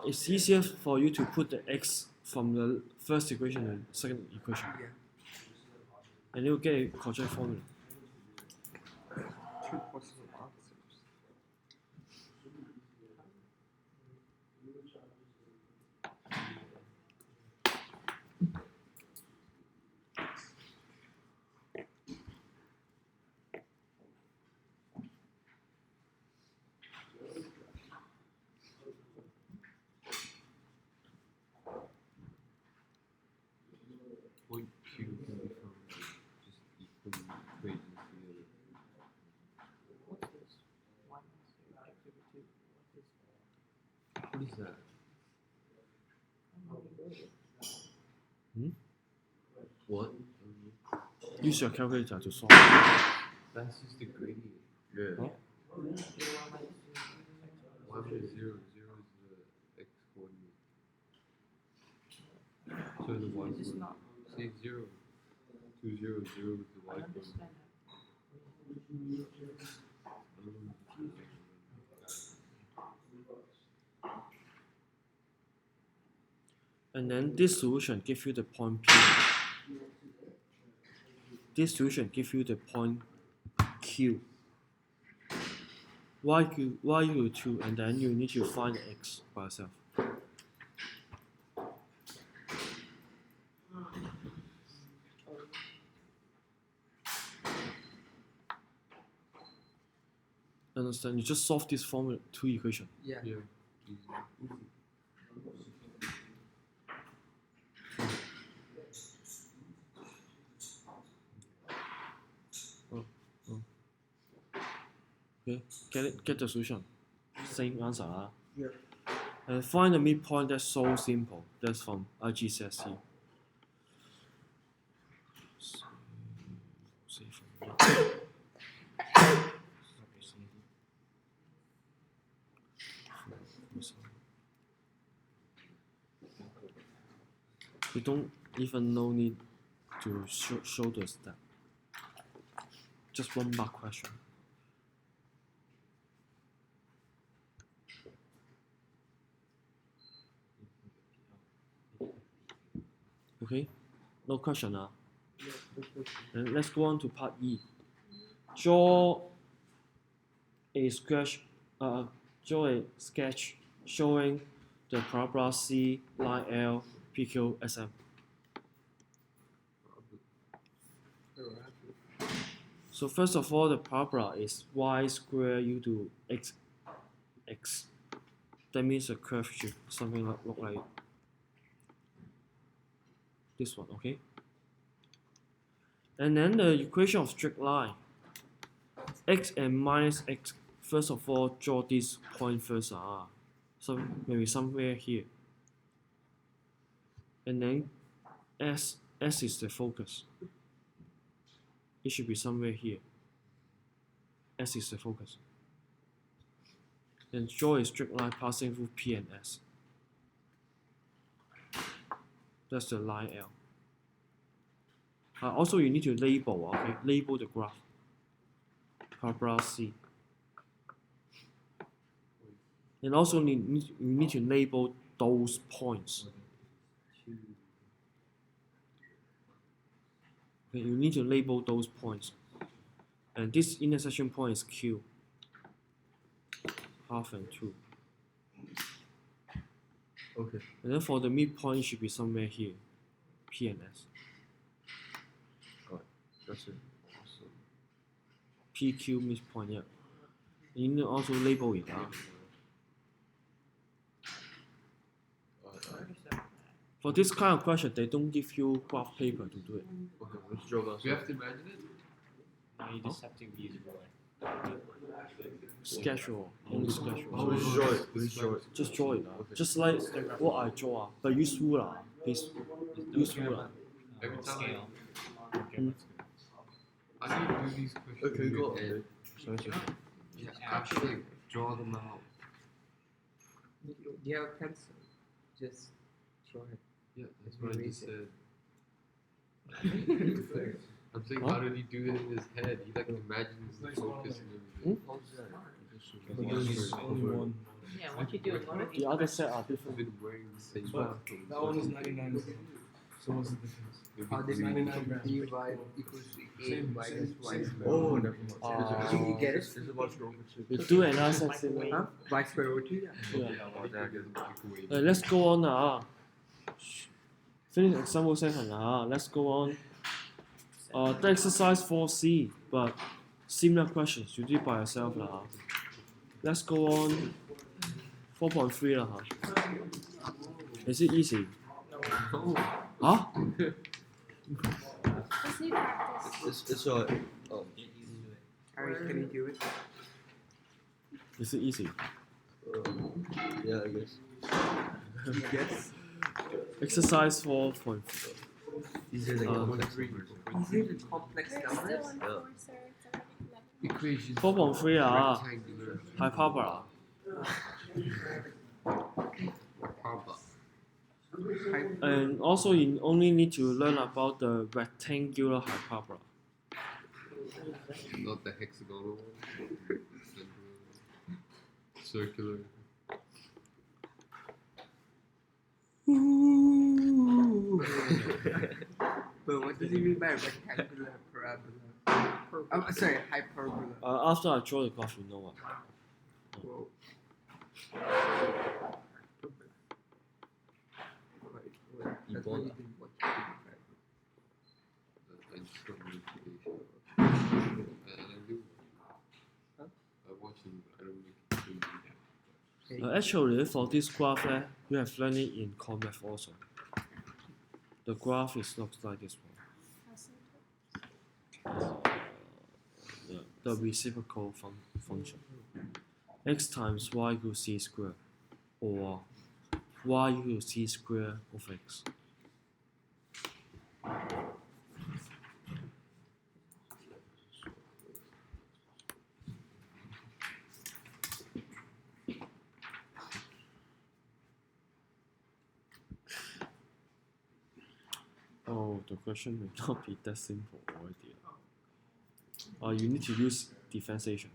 it's easier for you to put the x from the first equation to the second equation, Yeah. and you'll get a quadratic formula. Two possible answers. Point Q can be from just equal equations together. What's this? Minus activity. What is What is that? Hmm? What? Use your calculator to solve. That's just the gradient. Yeah. Huh? 1 is 0, 0 is the x coordinate. So the y It's coordinate. not. Say 0. 2, 0, 0 is the y I coordinate. understand And then this solution gives you the point P. This solution gives you the point Q. Y equal 2, and then you need to find the x by yourself. Understand? You just solve this formula, two equation. Yeah. Yeah. Easy. Okay, get the solution. Same answer. Yeah. And find the midpoint. That's so simple. That's from IGCSE. You don't even need to show the step. Just one mark question. Okay, no question. And let's go on to part E. Draw a sketch. Draw a sketch showing the parabola C, line L, PQ, SM. So first of all, the parabola is y squared u to x. That means the curve should something look like this one, okay? And then the equation of straight line, x and minus x. First of all, draw this point first. So maybe somewhere here. And then S is the focus. It should be somewhere here. S is the focus. Then draw a straight line passing through P and S. That's the line L. Also, you need to label, okay? Label the graph. Parabola C. And also, you need to label those points. Okay, you need to label those points. And this intersection point is Q. Half and 2. Okay. And then for the midpoint, it should be somewhere here. P and S. That's it. PQ midpoint, yeah. You need to also label it. For this kind of question, they don't give you graph paper to do it. Okay, let's draw that. We have to imagine it? No, you just have to use ruler. Schedule, only schedule. So we draw it. We draw it. Just draw it. Just like what I draw. But use ruler. Please use ruler. Every time Scale. Hmm. I need to do these questions Okay, in go your on. head. You have to like draw them out. Do you have a pencil? Just draw it. Yeah, that's what I just Erase said. I'm saying, Huh? how did he do it in his head? He like imagines the focus and everything. There's only one. Yeah, once you do it, one of The other set are He's different. been wearing the same But clothes. that one is 99. So what's the difference? Maybe How did three. we 99 grams. dy equals to a Same, minus y squared? Oh, never Uh, Did you get it? This is about to go over to. We do another set similar. Huh? Y squared over 2? Yeah. Yeah. Oh, that is a big way. Let's go on now. Finish example session now. Let's go on. The exercise 4C, but similar questions. You do it by yourself now. Let's go on 4.3 lah. Is it easy? Huh? Just need practice. It's Harry, can you do it? Is it easy? yeah, I guess. Yes. Exercise 4.3. These are the Uh, complex Easier than complex We're numbers? still on Yeah. 4, sir. It's already 11. Equation 4.3 ah. rectangular Hyperbola. parabola. And also you only need to learn about the rectangular hyperbola. Not the hexagonal one. Circular. But what does he mean by rectangular parabola? Oh, sorry, hyperbola. After I draw the graph, you know what. Whoa. That's what he did. What he did. I just got notification. And I do. Huh? I watch him, but I don't make him do that. Actually, for this graph, you have learned it in Convex also. The graph is looks like this one. The reciprocal function. X times y equals c squared, or y equals c squared of x. Oh, the question may not be that simple already. You need to use differentiation.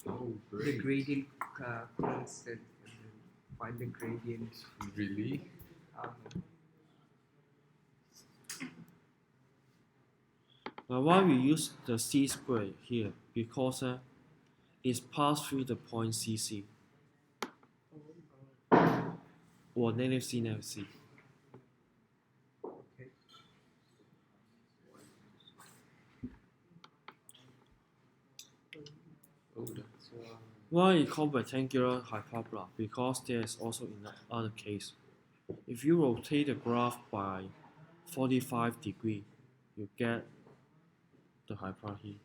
Oh, The great. gradient constant, and then find the gradient. Really? Why we use the c squared here? Because it's passed through the point CC, or negative c negative c. Okay. Oh, that's Why it called rectangular hyperbola? Because there is also another case. If you rotate the graph by 45 degrees, you get the hyperbola here,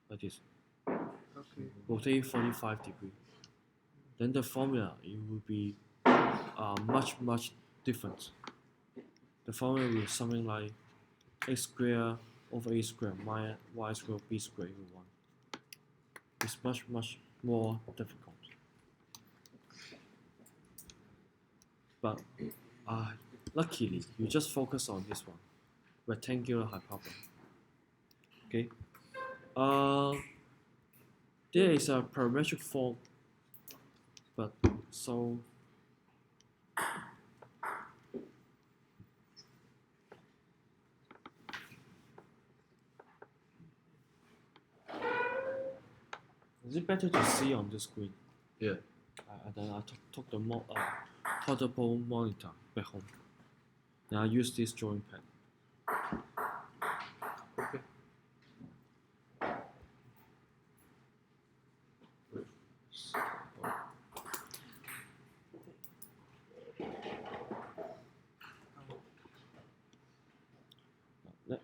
like this. Okay. Rotate 45 degrees. Then the formula it will be much different. The formula will be something like x squared over a squared minus y squared b squared equal 1. It's much more difficult. But luckily, you just focus on this one, rectangular hyperbola. Okay. There is a parametric form, but so is it better to see on the screen? Yeah. Then I took the portable monitor back home. Then I use this drawing pad. Okay.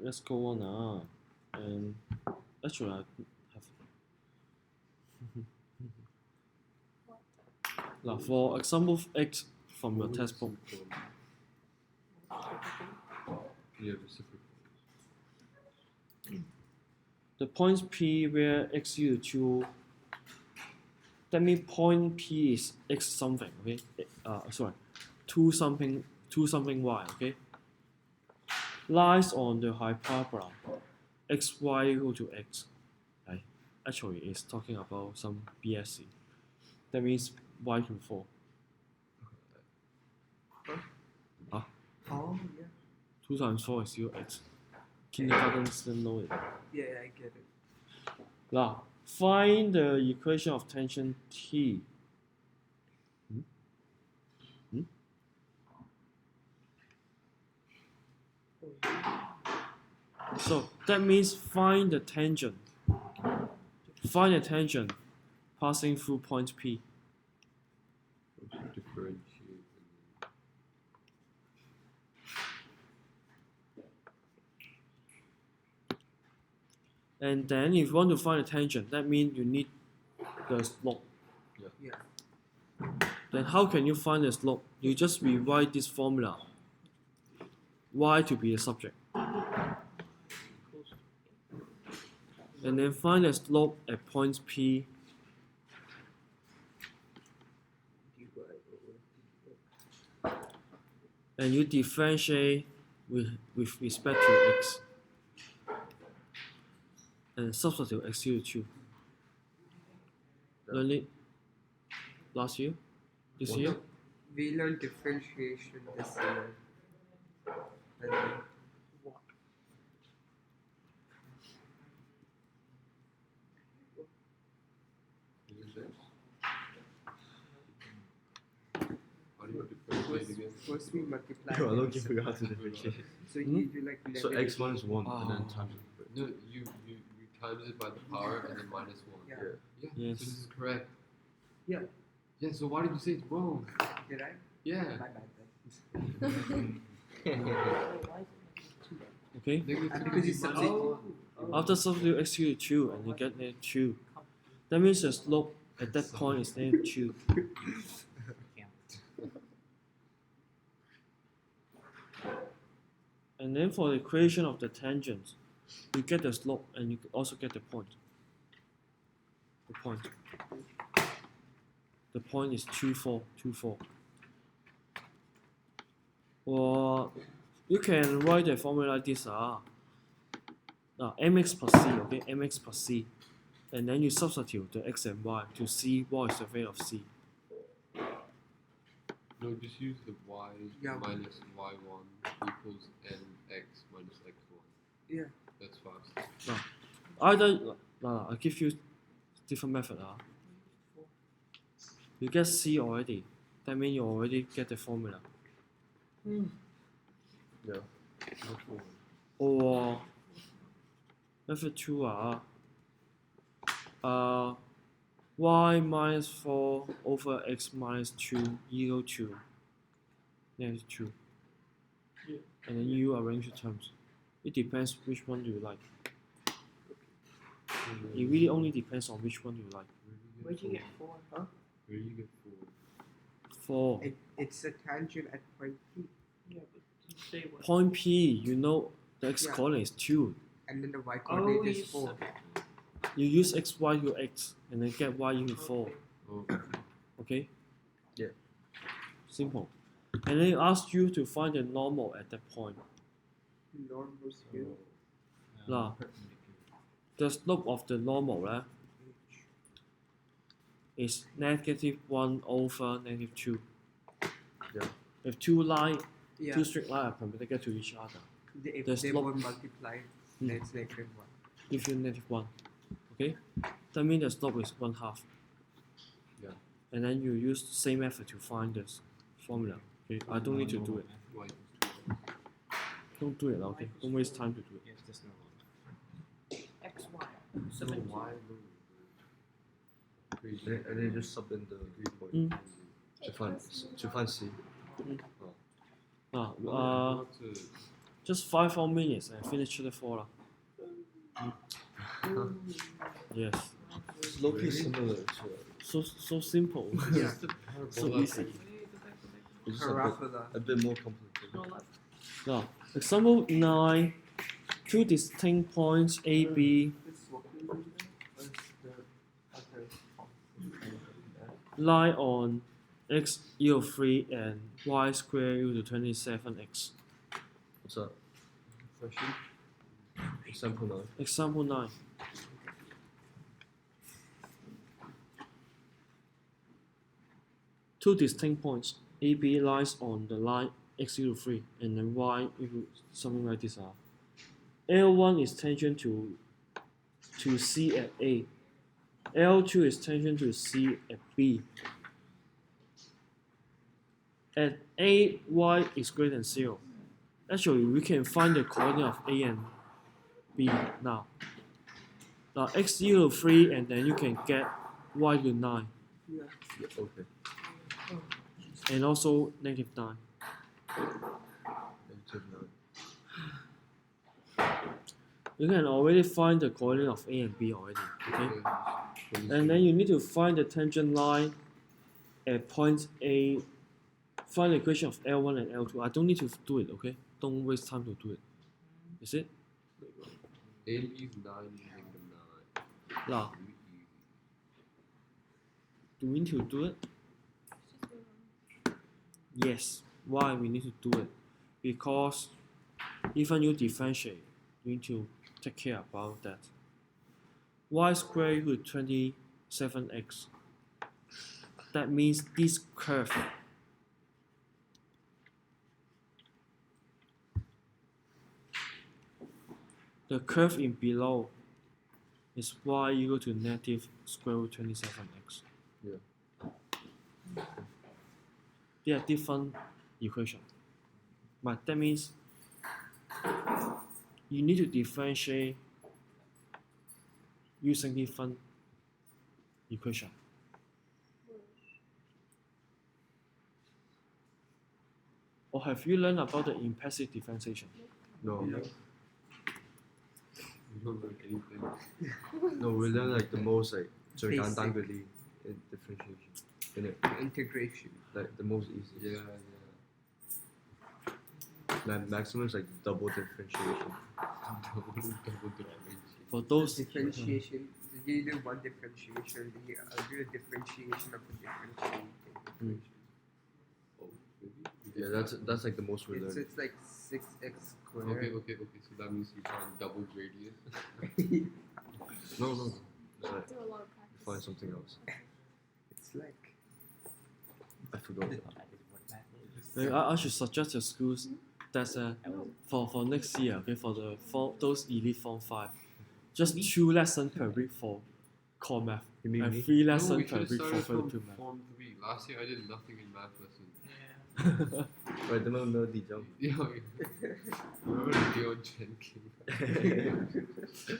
Let's go on and actually I have. Now, for example X from your textbook, Yeah, reciprocal. the points P where X equal to 2, that means point P is X something, okay? Sorry, 2 something Y, okay? Lies on the hyperbola xy equal to X. Right? Actually, it's talking about some BSC. That means Y to 4. Oh yeah. 2 times 4 is 0x. Kindergarten still know it. Yeah, I get it. Now, find the equation of tension T. So that means find the tangent. Find the tangent passing through point P. Differentiate. And then if you want to find the tangent, that means you need the slope. Yeah. Then how can you find the slope? You just rewrite this formula. Y to be the subject. And then find the slope at points P. And you differentiate with respect to x. And substitute x equal to 2. Learn it last year? This year? We learned differentiation this year. I think. Isn't there? How do you differentiate again? First we multiply. Yo, I don't x. forgot to differentiate. So you like So negative- x minus 1 and then Oh. times it. No, you times it by the power and then minus 1. Yeah. Yeah. Yes. So this is correct. Yeah. Yeah. So why did you say it's wrong? Did I? Yeah. My bad. Okay? Negative Because you minus substitute. 1. After substitute x equal to 2 and you get negative 2. That means the slope at that point is negative 2. And then for the equation of the tangent, you get the slope and you also get the point. The point. The point is 2, 4, 2, 4. Or you can write the formula like this. Mx plus c, okay? Mx plus c. And then you substitute the x and y to see what is the value of c. No, just use the y Yeah. minus y1 equals nx minus x1. Yeah. That's fast. Either, I give you different method. You get c already. That means you already get the formula. Yeah. Or method 2 y minus 4 over x minus 2 equal to negative 2. Yeah. And then you arrange the terms. It depends which one you like. It really only depends on which one you like. Where'd you get 4? Huh? Where do you get 4. 4? It's a tangent at point P, Yeah, but did you say what? Point P, you know the x Yeah. coordinate is 2. and then the y Oh, coordinate you is 4. said- You use x, y equal x, and then get y equal 4. Oh, Okay? Yeah. Simple. And then it asks you to find the normal at that point. Normal scale. Now, the slope of the normal is negative 1 over negative 2. Yeah. If two Yeah. two straight lines are perpendicular to each other, If the they slope- both multiply, then it's negative 1. give you negative 1. Okay? That means the slope is 1/2. Yeah. And then you use the same method to find this formula. Okay? I don't need to do it. y Don't do it, okay? Don't waste time to do it. Yes, there's no X, Y. So 17. why And then just sub in the point Mm. to find c. Just 5 more minutes and finish the 4. Yes. It's low-key similar to So simple. Yeah. So easy. it's just Parabola. a bit more complicated. Now, example 9. Two distinct points A, B lie on x equal 3 and y squared equal to 27x. What's up? Question? Example 9. Example 9. Two distinct points A, B lies on the line x equal 3 and then y equal something like this. L1 is tangent to C at A. L2 is tangent to C at B. At A, y is greater than 0. Actually, we can find the coordinate of A and B now. Now, x equal 3 and then you can get y equal 9 Yeah, okay. and also negative 9. Negative 9. You can already find the coordinate of A and B already, okay? And then you need to find the tangent line at point A. Find the equation of L1 and L2. I don't need to do it, okay? Don't waste time to do it. Is it? A and B is 9, negative 9. Now, Really easy. do we need to do it? Yes. Why we need to do it? Because even you differentiate, you need to take care about that. Y squared equal to 27x. That means this curve the curve in below is y equal to negative square root 27x. Yeah. They are different equations. But that means you need to differentiate using different equation. Or have you learned about the implicit differentiation? No. You don't learn anything. No, we learn like the most like 最简单的例 in differentiation. In it. Integration. Like the most easy. Yeah, Maximum is like double differentiation. double differentiation. For those Differentiation. You do one differentiation, then you do a differentiation of a differentiation. Oh, maybe? Yeah, that's like the most we learn. It's like 6x squared. Okay. So that means you find double radius. No. It's like, Do a lot of practice. find something else. It's like I forgot. I should suggest the schools that's for next year, okay, for those elite form 5, just 2 lessons per week for core math You mean and me? 3 No, lessons we per should week have for started further from 2 math. Form 3. Last year I did nothing in math lessons. Yeah. Right, no nerdy jump. Yeah, remember the day on Jenkins?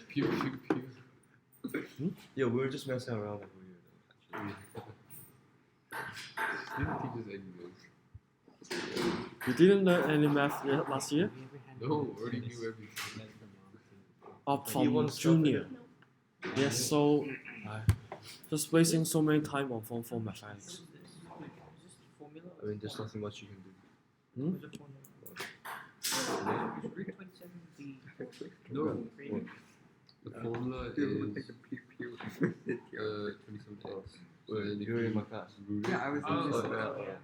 Pew pew pew. Yeah, we were just messing around like we were. Didn't teach us anyways. You didn't learn any math last year? No, already knew everything. Up He from wants junior. Yes, so just wasting so many time on form 4 mathematics. Is this formula? I mean, there's nothing much you can do. Hmm? Or just one? Yeah. 327D. No, What? the formula you would take is a pew pew. 27x. Wait, you're in my class. Yeah, I was in this.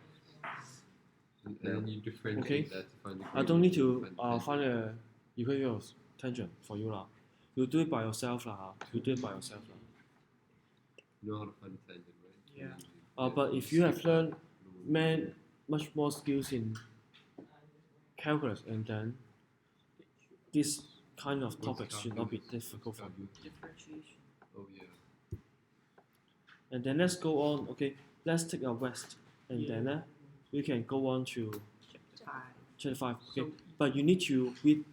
And then you differentiate Okay. that to find the I don't need gradient, to find a equation of tangent for you lah. You do it by yourself lah. You do it by yourself lah. You know how to find the tangent, right? Yeah. But if you have learned much more skills in calculus, and then this kind of topics should not be difficult for you. Differentiation. Oh yeah. And then let's go on. Okay, let's take a rest, and then we can go on to chapter 5. Okay, but you need to read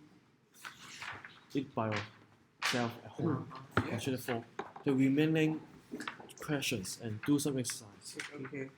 it by yourself at home. On chapter 4, the remaining questions and do some exercise. Okay.